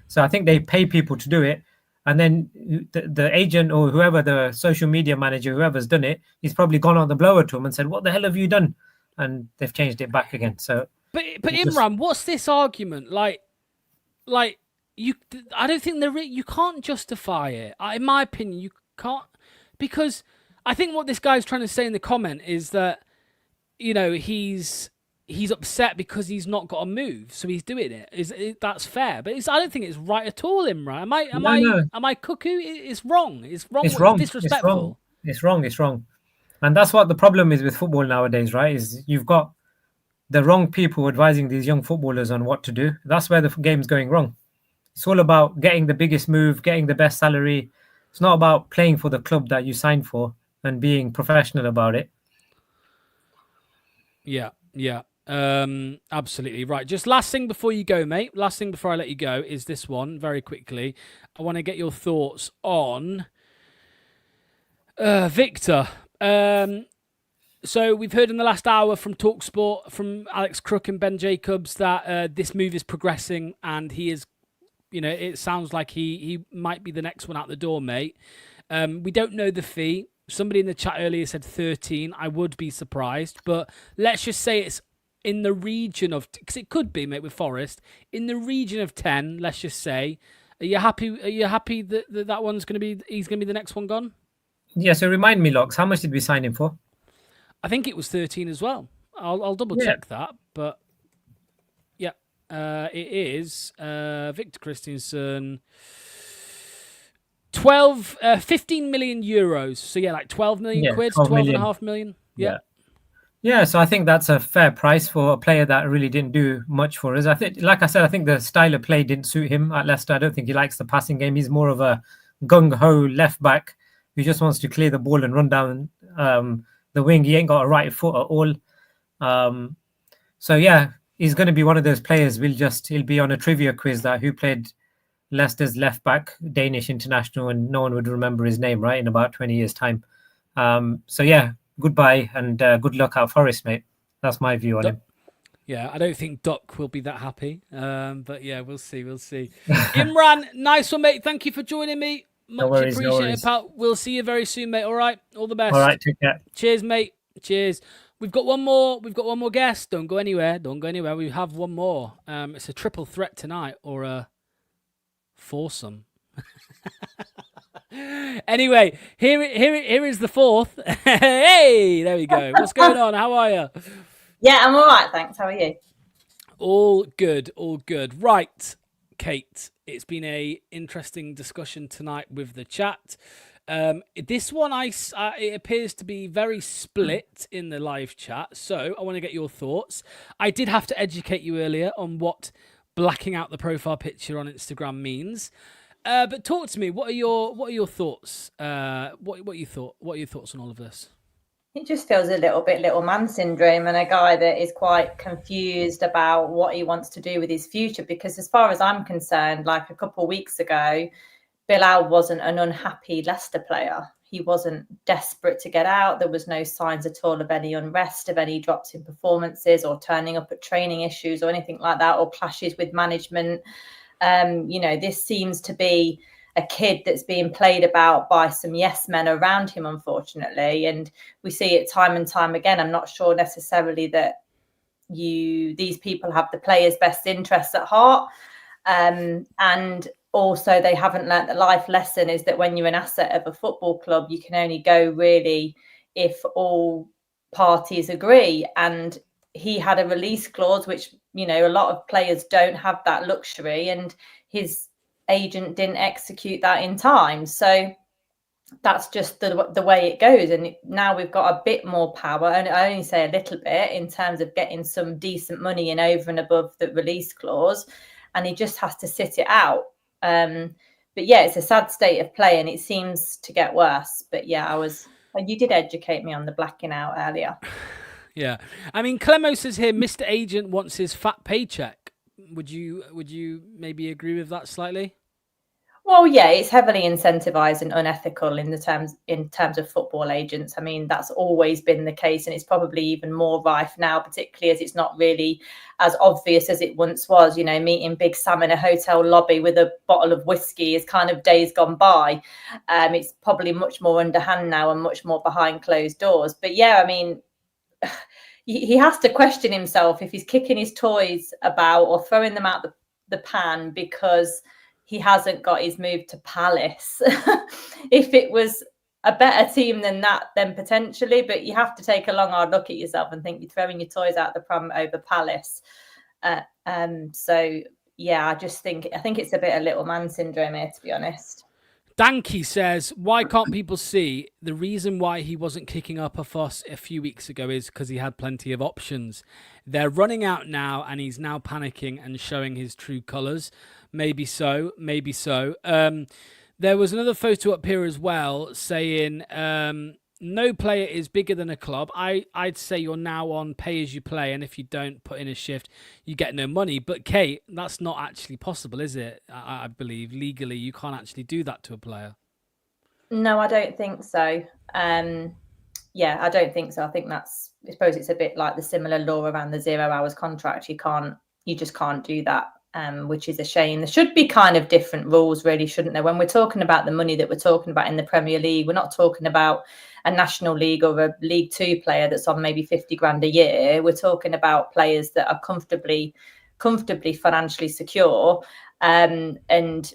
so I think they pay people to do it, and then the agent or whoever, the social media manager, whoever's done it, he's probably gone on the blower to him and said, "What the hell have you done?" And they've changed it back again. So. But Imran, what's this argument? Like you, I don't think you can't justify it. In my opinion, you can't, because I think what this guy's trying to say in the comment is that, he's upset because he's not got a move, so he's doing it. That's fair, but I don't think it's right at all, Imran. Am I cuckoo? It's wrong. It's wrong. It's wrong. It's disrespectful. It's wrong. And that's what the problem is with football nowadays, right? Is you've got the wrong people advising these young footballers on what to do. That's where the game's going wrong. It's all about getting the biggest move, getting the best salary. It's not about playing for the club that you signed for and being professional about it. Yeah. Absolutely right. Just last thing before you go, mate. Last thing before I let you go is this one, very quickly. I want to get your thoughts on Victor. So we've heard in the last hour from TalkSport, from Alex Crook and Ben Jacobs, that this move is progressing, and he is, it sounds like he might be the next one out the door, mate. We don't know the fee. Somebody in the chat earlier said 13. I would be surprised, but let's just say it's in the region of, because it could be, mate, with Forest, in the region of 10. Let's just say. Are you happy that one's going to be? He's going to be the next one gone? Yeah. So remind me, Locks, how much did we sign him for? I think it was 13 as well. I'll double check that, but yeah, it is Victor Kristiansen. 15 million euros. So yeah, like 12 million quid, 12.5 million. Yeah. So I think that's a fair price for a player that really didn't do much for us. I think, like I said, I think the style of play didn't suit him at Leicester. I don't think he likes the passing game. He's more of a gung-ho left back who just wants to clear the ball and run down the wing. He ain't got a right foot at all. So yeah, he's going to be one of those players. He'll be on a trivia quiz that who played Leicester's left back, Danish international, and no one would remember his name, right, in about 20 years' time. So yeah, goodbye and good luck out Forest, mate. That's my view on him. Yeah, I don't think Doc will be that happy. But yeah, we'll see. Imran, nice one, mate. Thank you for joining me. Much appreciated, pal. We'll see you very soon, mate. All right. All the best. All right, take care. Cheers, mate. Cheers. We've got one more guest. Don't go anywhere. We have one more. It's a triple threat tonight, or a foursome. Anyway, here is the fourth. Hey, there we go. What's going on? How are you? Yeah, I'm all right, thanks. How are you? All good. Right, Kate. It's been a interesting discussion tonight with the chat. This one, it appears to be very split in the live chat. So I want to get your thoughts. I did have to educate you earlier on what blacking out the profile picture on Instagram means. But talk to me. What are your thoughts? What you thought? What are your thoughts on all of this? It just feels a little bit little man syndrome, and a guy that is quite confused about what he wants to do with his future. Because as far as I'm concerned, like a couple of weeks ago, Bilal wasn't an unhappy Leicester player. He wasn't desperate to get out. There was no signs at all of any unrest, of any drops in performances or turning up at training issues or anything like that, or clashes with management. This seems to be a kid that's being played about by some yes men around him, unfortunately. And we see it time and time again. I'm not sure necessarily that these people have the players' best interests at heart. And also they haven't learnt the life lesson is that when you're an asset of a football club, you can only go really if all parties agree. And he had a release clause, which, a lot of players don't have that luxury, and his agent didn't execute that in time. So that's just the way it goes. And now we've got a bit more power, and I only say a little bit, in terms of getting some decent money in over and above the release clause, and he just has to sit it out. But yeah, it's a sad state of play, and it seems to get worse. But yeah, you did educate me on the blacking out earlier. Yeah, I mean, Clemo says here, Mr. Agent wants his fat paycheck. Would you maybe agree with that slightly? Well, yeah, it's heavily incentivized and unethical in terms of football agents. I mean, that's always been the case, and it's probably even more rife now, particularly as it's not really as obvious as it once was. Meeting Big Sam in a hotel lobby with a bottle of whiskey is kind of days gone by. It's probably much more underhand now and much more behind closed doors. But yeah, I mean, he has to question himself if he's kicking his toys about or throwing them out the pan because he hasn't got his move to Palace. If it was a better team than that, then potentially, but you have to take a long, hard look at yourself and think you're throwing your toys out the pram over Palace. So yeah, I think it's a bit of little man syndrome here, to be honest. Danky says, why can't people see the reason why he wasn't kicking up a fuss a few weeks ago is because he had plenty of options. They're running out now, and he's now panicking and showing his true colours. Maybe so. There was another photo up here as well saying no player is bigger than a club. I'd say you're now on pay as you play, and if you don't put in a shift, you get no money. But Kate, that's not actually possible, is it? I believe legally you can't actually do that to a player. No, I don't think so. Yeah, I don't think so. I think I suppose it's a bit like the similar law around the 0 hours contract. You just can't do that. Which is a shame. There should be kind of different rules, really, shouldn't there? When we're talking about the money that we're talking about in the Premier League, we're not talking about a National League or a League Two player that's on maybe 50 grand a year. We're talking about players that are comfortably financially secure, and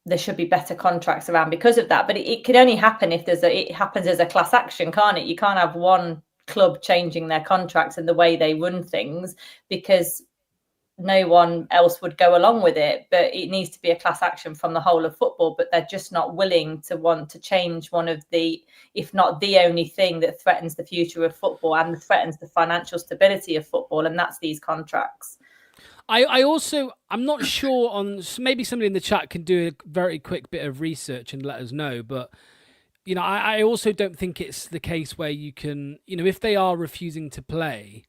there should be better contracts around because of that. But it can only happen if it happens as a class action, can't it? You can't have one club changing their contracts and the way they run things, because no one else would go along with it. But it needs to be a class action from the whole of football, but they're just not willing to want to change one of the, if not the only thing that threatens the future of football and threatens the financial stability of football, and that's these contracts. I'm not sure on, maybe somebody in the chat can do a very quick bit of research and let us know, but I also don't think it's the case where you can, if they are refusing to play,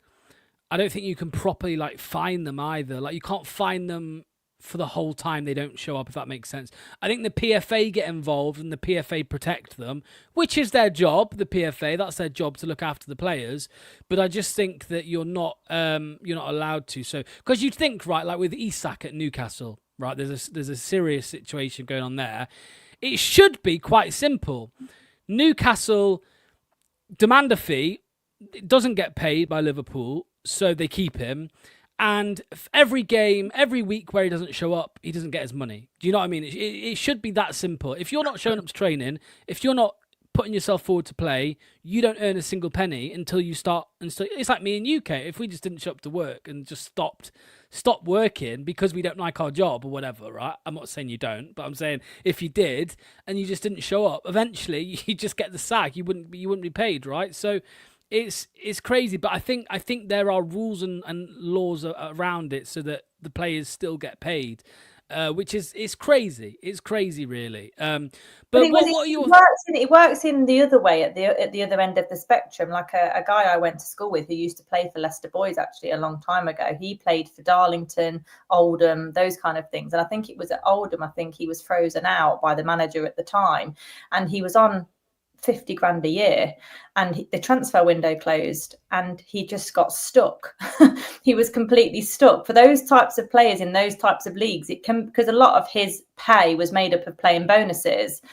I don't think you can properly fine them either. You can't fine them for the whole time they don't show up, if that makes sense. I think the PFA get involved and the PFA protect them, which is their job. The PFA, that's their job, to look after the players. But I just think that you're not allowed to. So because you'd think, right, like with Isak at Newcastle, right, there's a serious situation going on there. It should be quite simple. Newcastle demand a fee. It doesn't get paid by Liverpool, so they keep him. And every game, every week where he doesn't show up, he doesn't get his money. Do you know what I mean? It should be that simple. If you're not showing up to training, if you're not putting yourself forward to play, you don't earn a single penny until you start. And so it's like me in UK. If we just didn't show up to work and just stopped working because we don't like our job or whatever, right? I'm not saying you don't, but I'm saying if you did and you just didn't show up, eventually you just get the sack. You wouldn't be paid, right? So it's crazy, but I think there are rules and laws around it so that the players still get paid, which is crazy. It's crazy, really. But it works in the other way at the other end of the spectrum. Like a guy I went to school with who used to play for Leicester Boys actually a long time ago. He played for Darlington, Oldham, those kind of things. And I think it was at Oldham. I think he was frozen out by the manager at the time, and he was on 50 grand a year, and the transfer window closed and he just got stuck. He was completely stuck. For those types of players in those types of leagues, it can, because a lot of his pay was made up of playing bonuses.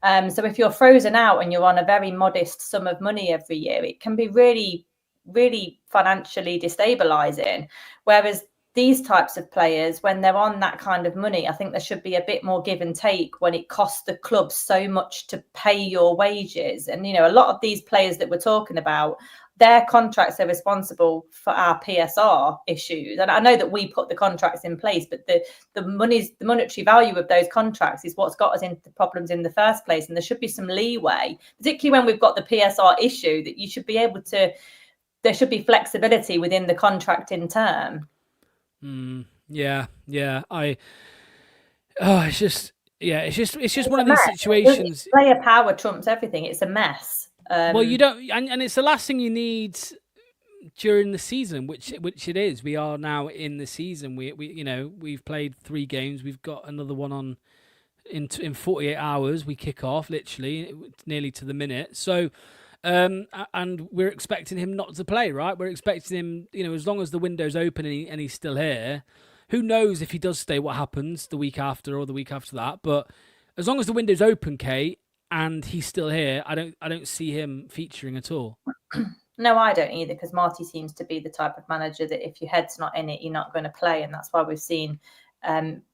So if you're frozen out and you're on a very modest sum of money every year, it can be really, really financially destabilizing. Whereas these types of players, when they're on that kind of money, I think there should be a bit more give and take when it costs the club so much to pay your wages. And, a lot of these players that we're talking about, their contracts are responsible for our PSR issues. And I know that we put the contracts in place, but the monetary value of those contracts is what's got us into problems in the first place. And there should be some leeway, particularly when we've got the PSR issue, that you should be able to, there should be flexibility within the contracting term. Yeah. It's just one of these situations. Player power trumps everything. It's a mess. Well, you don't, and it's the last thing you need during the season, which it is. We are now in the season. We've played 3 games. We've got another one on in 48 hours. We kick off literally nearly to the minute. So. And we're expecting him not to play, right? We're expecting him, as long as the window's open and he's still here. Who knows if he does stay, what happens the week after or the week after that? But as long as the window's open, Kate, and he's still here, I don't see him featuring at all. No, I don't either, because Marty seems to be the type of manager that if your head's not in it, you're not going to play, and that's why we've seen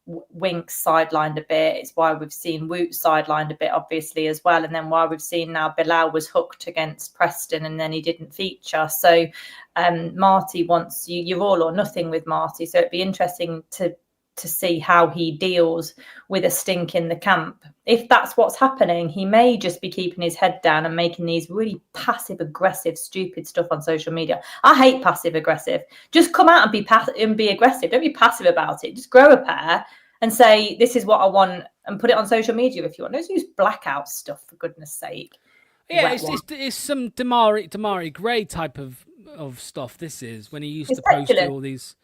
Winks sidelined a bit. It's why we've seen Woot sidelined a bit, obviously, as well. And then why we've seen now Bilal was hooked against Preston and then he didn't feature. So Marty wants you're all or nothing with Marty. So it'd be interesting to see how he deals with a stink in the camp. If that's what's happening, he may just be keeping his head down and making these really passive aggressive, stupid stuff on social media. I hate passive aggressive. Just come out and be aggressive. Don't be passive about it. Just grow a pair and say, this is what I want, and put it on social media if you want. Don't use blackout stuff, for goodness sake. Yeah, it's some Damari Gray type of stuff. This is when he used to post all these.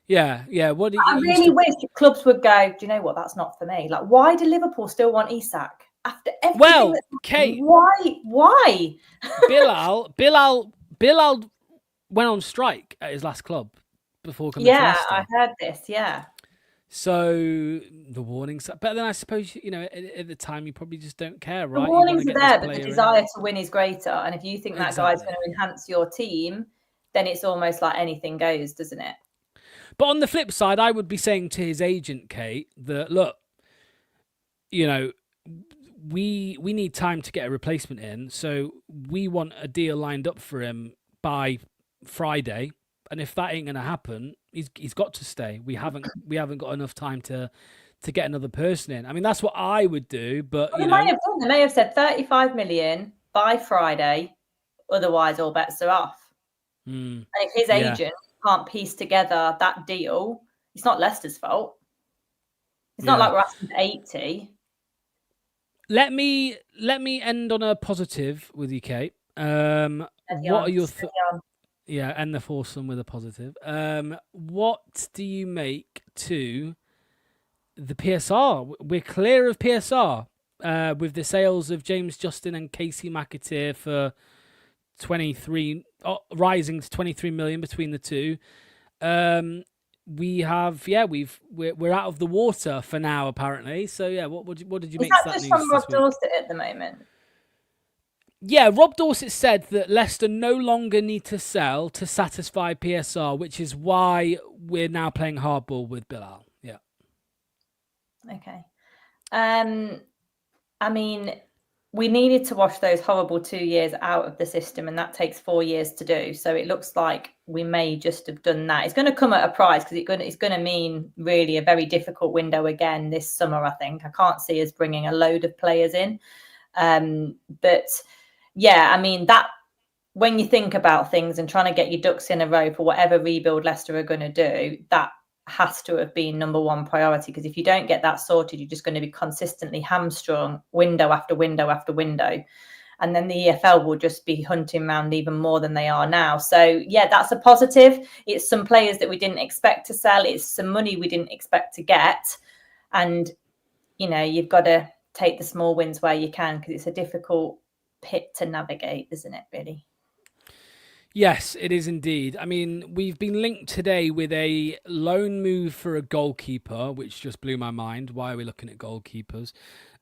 Yeah. I really wish clubs would go, do you know what? That's not for me. Like, why do Liverpool still want Isak after everything? Well, Kate, why? Bilal went on strike at his last club before coming to Leicester. I heard this. Yeah. So the warnings, but then I suppose at the time you probably just don't care, right? The warnings are there, but the desire to win is greater. And if you think that guy's going to enhance your team, then it's almost like anything goes, doesn't it? But on the flip side, I would be saying to his agent, Kate, that look, we need time to get a replacement in, so we want a deal lined up for him by Friday. And if that ain't going to happen, he's got to stay. We haven't got enough time to get another person in. I mean, that's what I would do. But they may have said 35 million by Friday, otherwise all bets are off. And if his agent can't piece together that deal, it's not Leicester's fault. It's not like we're asking for 80. Let me end on a positive with you, Kate. What are your thoughts? End the foursome with a positive. What do you make to the PSR. We're clear of PSR with the sales of James Justin and Casey McAteer for 23, rising to 23 million between the two. We have, we're out of the water for now, apparently. So yeah, what did you make of that news? Is that just from Rob Dorset at the moment? Yeah, Rob Dorset said that Leicester no longer need to sell to satisfy PSR, which is why we're now playing hardball with Bilal. Yeah. Okay. I mean, we needed to wash those horrible 2 years out of the system, and that takes 4 years to do. So it looks like we may just have done that. It's going to come at a price because it's going to mean really a very difficult window again this summer, I think. I can't see us bringing a load of players in. But yeah, I mean, that when you think about things and trying to get your ducks in a row for whatever rebuild Leicester are going to do, that has to have been number one priority, because if you don't get that sorted, you're just going to be consistently hamstrung window after window after window, and then the EFL will just be hunting around even more than they are now. So yeah, that's a positive. It's some players that we didn't expect to sell, it's some money we didn't expect to get, and you've got to take the small wins where you can, because it's a difficult pit to navigate, isn't it, really? Yes, it is indeed. I mean, we've been linked today with a loan move for a goalkeeper, which just blew my mind. Why are we looking at goalkeepers?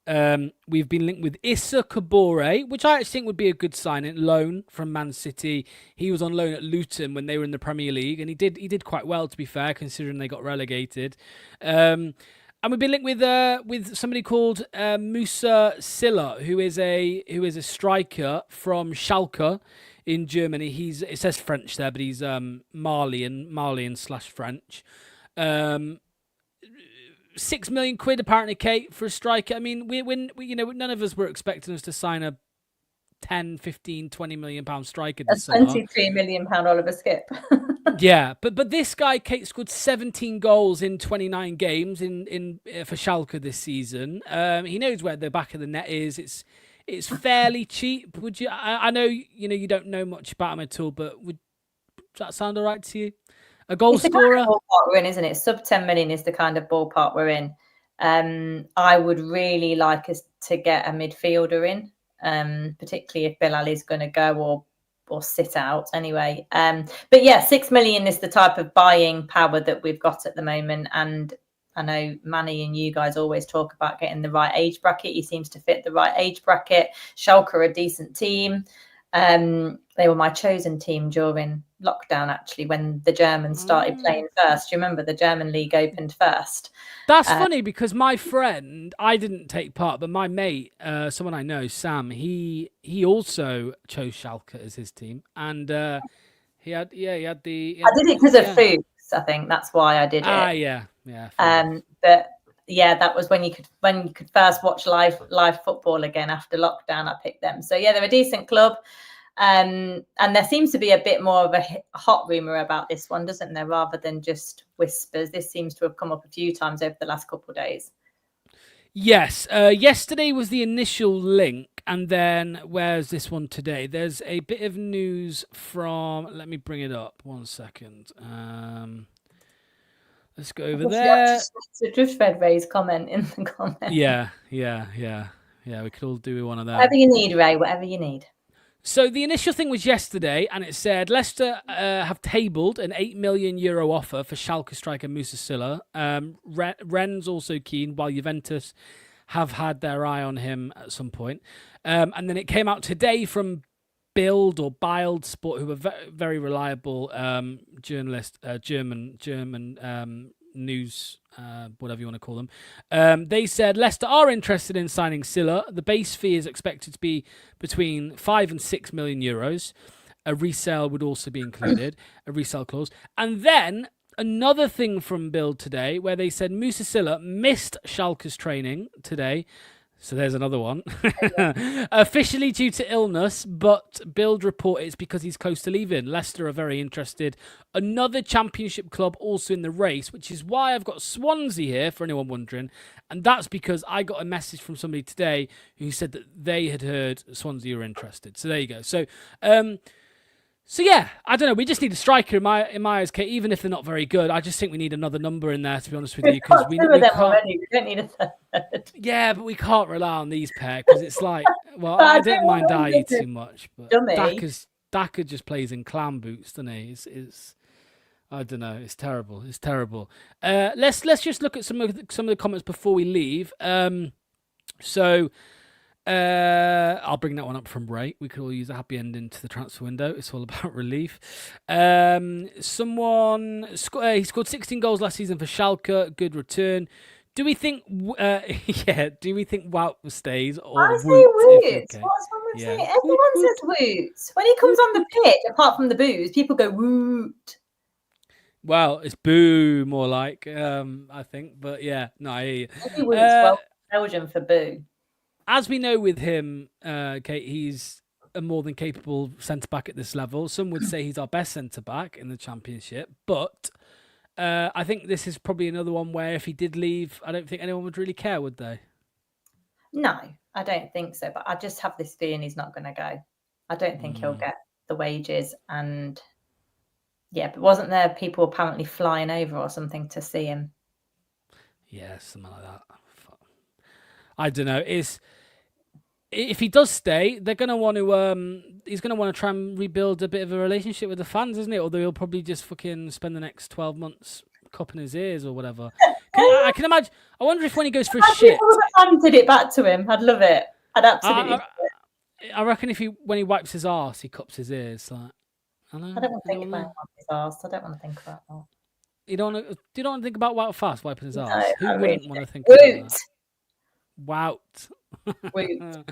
We've been linked with Issa Kabore, which I actually think would be a good signing, loan from Man City. He was on loan at Luton when they were in the Premier League, and he did quite well, to be fair, considering they got relegated. And we've been linked with somebody called Musa Silla, who is a striker from Schalke in Germany. It says French there, but he's Malian / French. 6 million quid apparently, Kate, for a striker. I mean, we none of us were expecting us to sign a 10, 15, 20 million pound striker this summer. 23 million pound Oliver Skip. Yeah, but this guy, Kate, scored 17 goals in 29 games for Schalke this season. He knows where the back of the net is. It's fairly cheap. Would you? I know you don't know much about him at all, but does that sound all right to you? A goal scorer. It's the kind of ballpark we're in, isn't it? Sub 10 million is the kind of ballpark we're in. I would really like us to get a midfielder in, particularly if Bilal is going to go or sit out anyway. But yeah, 6 million is the type of buying power that we've got at the moment, and I know Manny and you guys always talk about getting the right age bracket. He seems to fit the right age bracket. Schalke are a decent team. They were my chosen team during lockdown, actually, when the Germans started playing first. Do you remember the German league opened first? That's funny, because my friend, I didn't take part, but my mate, someone I know, Sam, he also chose Schalke as his team, and he had the. I did it because of food. I think that's why I did it. Yeah. But yeah, that was when you could first watch live football again after lockdown. I picked them. So yeah, they're a decent club. And there seems to be a bit more of a hot rumor about this one, doesn't there, rather than just whispers. This seems to have come up a few times over the last couple of days. Yes. Yesterday was the initial link, and then where's this one today? There's a bit of news from. Let me bring it up. 1 second. Let's go over there. Just read Ray's comment in the comments. Yeah. We could all do one of that. Whatever you need, Ray. Whatever you need. So the initial thing was yesterday, and it said Leicester have tabled an €8 million offer for Schalke striker Musa Silla. Rennes also keen, while Juventus have had their eye on him at some point. And then it came out today from Bild or Bild Sport, who are very reliable journalist, German news, whatever you want to call them. They said Leicester are interested in signing Silla. The base fee is expected to be between 5 and 6 million euros. A resale would also be included, a resale clause. And then another thing from Bild today, where they said Musa Silla missed Schalke's training today. So there's another one. Officially due to illness, but Bild report it's because he's close to leaving. Leicester are very interested. Another championship club also in the race, which is why I've got Swansea here, for anyone wondering. And that's because I got a message from somebody today who said that they had heard Swansea were interested. So there you go. So So yeah, I don't know. We just need a striker in my eyes, Kate. Even if they're not very good, I just think we need another number in there. To be honest with you, because we them can't. already. We don't need a third. Yeah, but we can't rely on these pair because it's like, well, But I I don't don't mind want Dye to too much, but dummy. Daka just plays in clown boots, doesn't he? It's I don't know. It's terrible. It's terrible. Let's just look at some of the comments before we leave. So. I'll bring that one up from Ray. We could all use a happy ending to the transfer window. It's all about relief. Someone he scored 16 goals last season for Schalke. Good return. Do we think? Do we think Wout stays or I say Woots? Woots. What's wrong with saying? Everyone says Woots when he comes on the pitch. Apart from the boos, people go Woot. Well, it's boo more like I think, but yeah, no, I hear you. Maybe Woots, well, Belgium for boo. As we know with him, Kate, he's a more than capable centre-back at this level. Some would say he's our best centre-back in the Championship. But I think this is probably another one where if he did leave, I don't think anyone would really care, would they? No, I don't think so. But I just have this feeling he's not going to go. I don't think he'll get the wages. And yeah, but wasn't there people apparently flying over or something to see him? Yeah, something like that. I don't know. If he does stay, they're going to want to. He's going to want to try and rebuild a bit of a relationship with the fans, isn't it? Although he'll probably just fucking spend the next 12 months cupping his ears or whatever. I can imagine. I wonder if when he goes for a shit, the fans did it back to him. I'd love it. I'd absolutely. I reckon when he wipes his arse, he cups his ears. Like I don't want to think about his arse. I don't want to think about that. You don't want to. Do you don't want to think about Wout Fast wiping his arse? No, Who wouldn't want to think about that? Wout. Woot.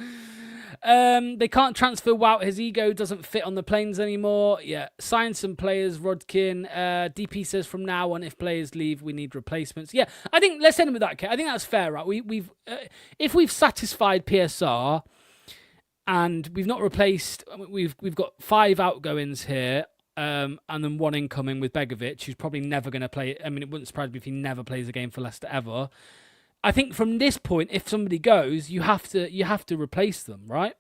They can't transfer Wout. His ego doesn't fit on the planes anymore. Yeah, sign some players. Rodkin. DP says from now on, if players leave, we need replacements. Yeah, I think let's end with that. I think that's fair, right? We've if we've satisfied PSR and we've not replaced, we've got 5 outgoings here. And then 1 incoming with Begovic, who's probably never going to play. I mean, it wouldn't surprise me if he never plays a game for Leicester ever. I think from this point, if somebody goes, you have to replace them, right?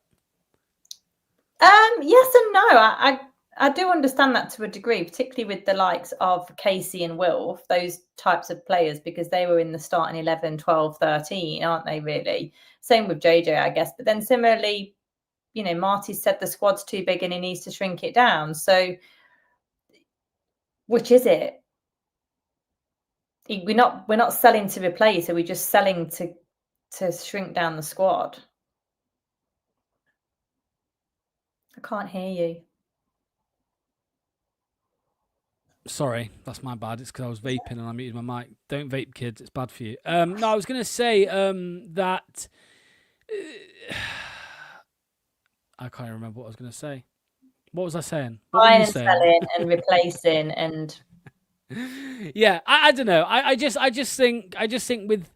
Yes and no. I do understand that to a degree, particularly with the likes of Casey and Wilf, those types of players, because they were in the starting 11, 12, 13, aren't they, really? Same with JJ, I guess. But then similarly, you know, Marty said the squad's too big and he needs to shrink it down. So which is it? We're not selling to replace, are we just selling to shrink down the squad? I can't hear you. Sorry, that's my bad. It's because I was vaping and I muted my mic. Don't vape, kids. It's bad for you. No, I was going to say that... I can't even remember what I was going to say. What was I saying? Buying and selling and replacing and... Yeah, I don't know. I just think with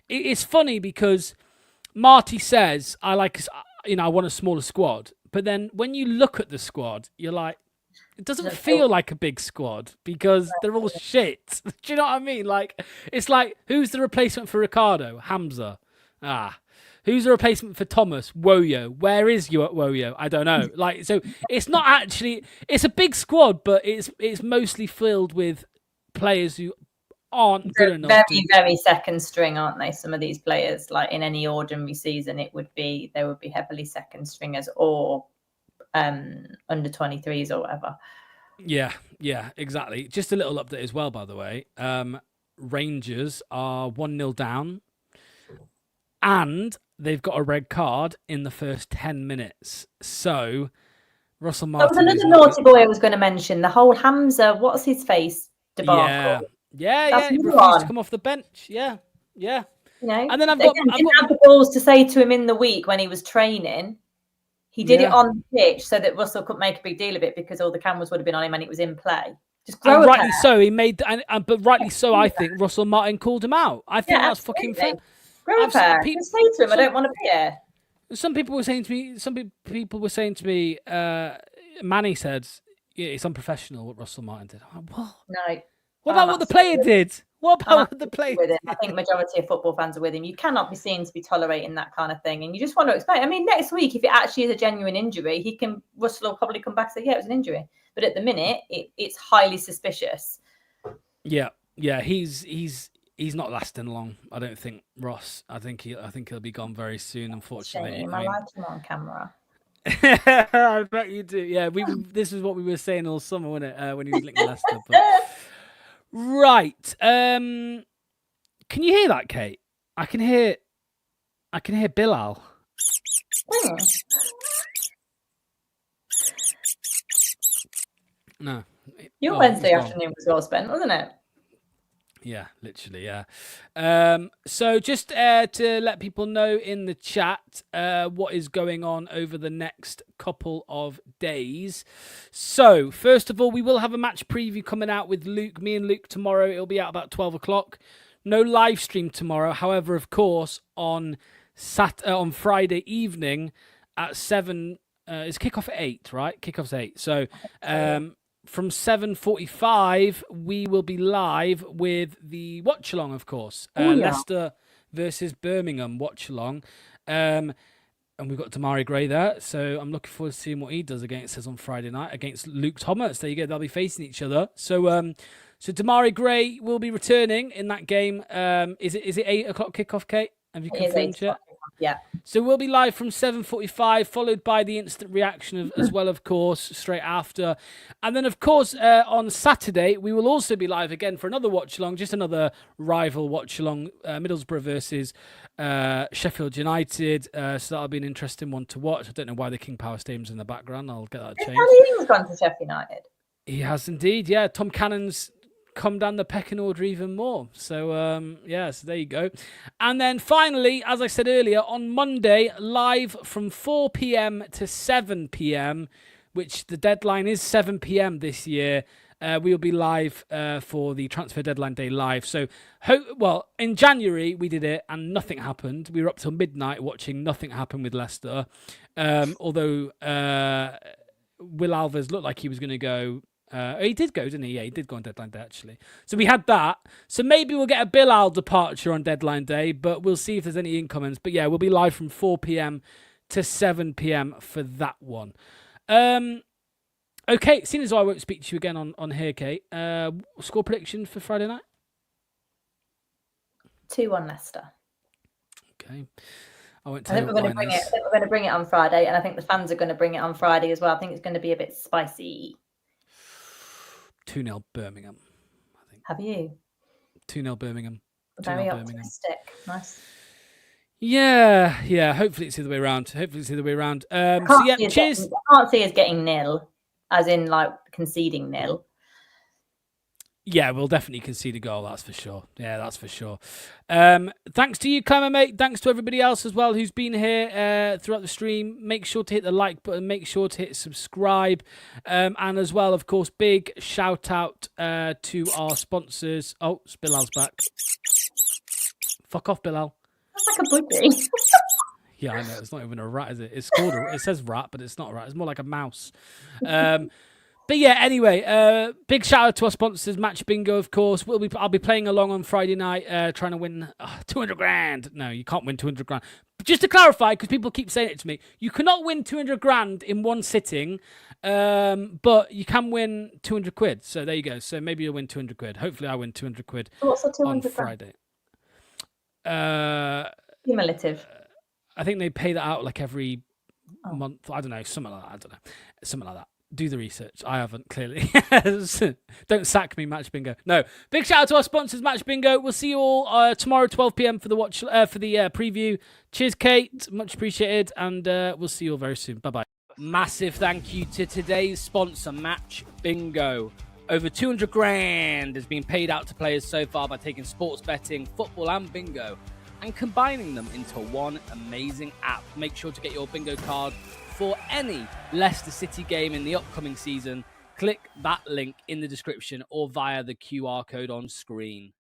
it's funny because Marty says I want a smaller squad, but then when you look at the squad, you're like, it doesn't feel like a big squad because they're all shit. Do you know what I mean? Like it's like who's the replacement for Ricardo? Hamza. Who's the replacement for Thomas? Woyo. Where is you at Woyo? I don't know. Like so, it's not actually. It's a big squad, but it's mostly filled with players who aren't good enough. Very, very second string, aren't they? Some of these players, like in any ordinary season, they would be heavily second stringers or under 23s or whatever. Yeah, exactly. Just a little update as well, by the way. Rangers are 1-0 down, and they've got a red card in the first 10 minutes. So Russell Martin. That was another naughty boy I was going to mention. The whole Hamza, what's his face? Debacle. Yeah. He refused to come off the bench. Yeah. You know, and then I've didn't have the balls to say to him in the week when he was training. He did it on the pitch so that Russell could make a big deal of it because all the cameras would have been on him and it was in play. Just grow and rightly so. He made, but rightly so. I think Russell Martin called him out. I think that's fucking fair. Grow a pair. Just say to him, I don't want to be here. Some people were saying to me. Manny said it's unprofessional what Russell Martin did. I'm like, what? No. What about what the player did? What about the play? With him. I think majority of football fans are with him. You cannot be seen to be tolerating that kind of thing. And you just want to explain. I mean, next week, if it actually is a genuine injury, Russell will probably come back and say, yeah, it was an injury. But at the minute, it's highly suspicious. Yeah. He's not lasting long. I don't think, Ross. I think he'll be gone very soon, unfortunately. Shame. I like him on camera. I bet you do. Yeah, this is what we were saying all summer, wasn't it? When he was linking Leicester. But... Right. Can you hear that, Kate? I can hear Bilal. No. Your Wednesday afternoon was well spent, wasn't it? Yeah, literally, yeah. So just to let people know in the chat what is going on over the next couple of days. So, first of all, we will have a match preview coming out with Luke. Me and Luke tomorrow. It'll be out about 12 o'clock. No live stream tomorrow. However, of course, on Friday evening at 7, it's kickoff at 8, right? Kickoff's 8. So, from 7:45, we will be live with the watch-along, of course. Leicester versus Birmingham watch-along. And we've got Damari Gray there. So I'm looking forward to seeing what he does against us on Friday night against Luke Thomas. There you go. They'll be facing each other. So Damari Gray will be returning in that game. Is it 8 o'clock kickoff, Kate? Have you confirmed yet? Yeah. So we'll be live from 7:45, followed by the instant reaction as well, of course, straight after. And then, of course, on Saturday, we will also be live again for another watch-along, just another rival watch-along, Middlesbrough versus Sheffield United. So that'll be an interesting one to watch. I don't know why the King Power Stadium's in the background. I'll get that changed. Has gone to Sheffield United? He has indeed, yeah. Tom Cannon's come down the pecking order even more. So, so there you go. And then finally, as I said earlier, on Monday, live from 4 p.m. to 7 p.m., which the deadline is 7 p.m. this year, we'll be live for the Transfer Deadline Day live. So, in January, we did it and nothing happened. We were up till midnight watching nothing happen with Leicester. Although Will Alves looked like he was going to go. He did go, didn't he? Yeah, he did go on deadline day, actually. So we had that. So maybe we'll get a Bilal departure on deadline day, but we'll see if there's any incomings. But yeah, we'll be live from 4 p.m. to 7 p.m. for that one. Okay, seeing as though I won't speak to you again on here, Kate, score prediction for Friday night? 2-1 Leicester. Okay. I think we're going to bring it. I think we're going to bring it on Friday, and I think the fans are going to bring it on Friday as well. I think it's going to be a bit spicy. 2-0 Birmingham, I think. Have you? 2-0 Birmingham. Very optimistic. Nice. Yeah. Hopefully it's the other way around. Cheers. I can't see us getting nil, as in like conceding nil. Yeah, we'll definitely concede a goal, that's for sure. Yeah, that's for sure. Thanks to you, Clemmer, mate. Thanks to everybody else as well who's been here throughout the stream. Make sure to hit the like button. Make sure to hit subscribe. And as well, of course, big shout out to our sponsors. Oh, Bilal's back. Fuck off, Bilal. That's like a budgie. Yeah, I know. It's not even a rat, is it? It's called it says rat, but it's not a rat. It's more like a mouse. But yeah, anyway, big shout out to our sponsors, Match Bingo, of course. I'll be playing along on Friday night, trying to win 200 grand. No, you can't win 200 grand. But just to clarify, because people keep saying it to me, you cannot win 200 grand in one sitting, but you can win 200 quid. So there you go. So maybe you'll win 200 quid. Hopefully I win 200 quid on Friday. Cumulative. I think they pay that out like every month. I don't know, something like that. Do the research. I haven't, clearly. Don't sack me, Match Bingo. No. Big shout out to our sponsors, Match Bingo. We'll see you all tomorrow, 12 p.m. for the preview. Cheers, Kate. Much appreciated. And we'll see you all very soon. Bye-bye. Massive thank you to today's sponsor, Match Bingo. Over 200 grand has been paid out to players so far by taking sports betting, football and bingo and combining them into one amazing app. Make sure to get your bingo card for any Leicester City game in the upcoming season. Click that link in the description or via the QR code on screen.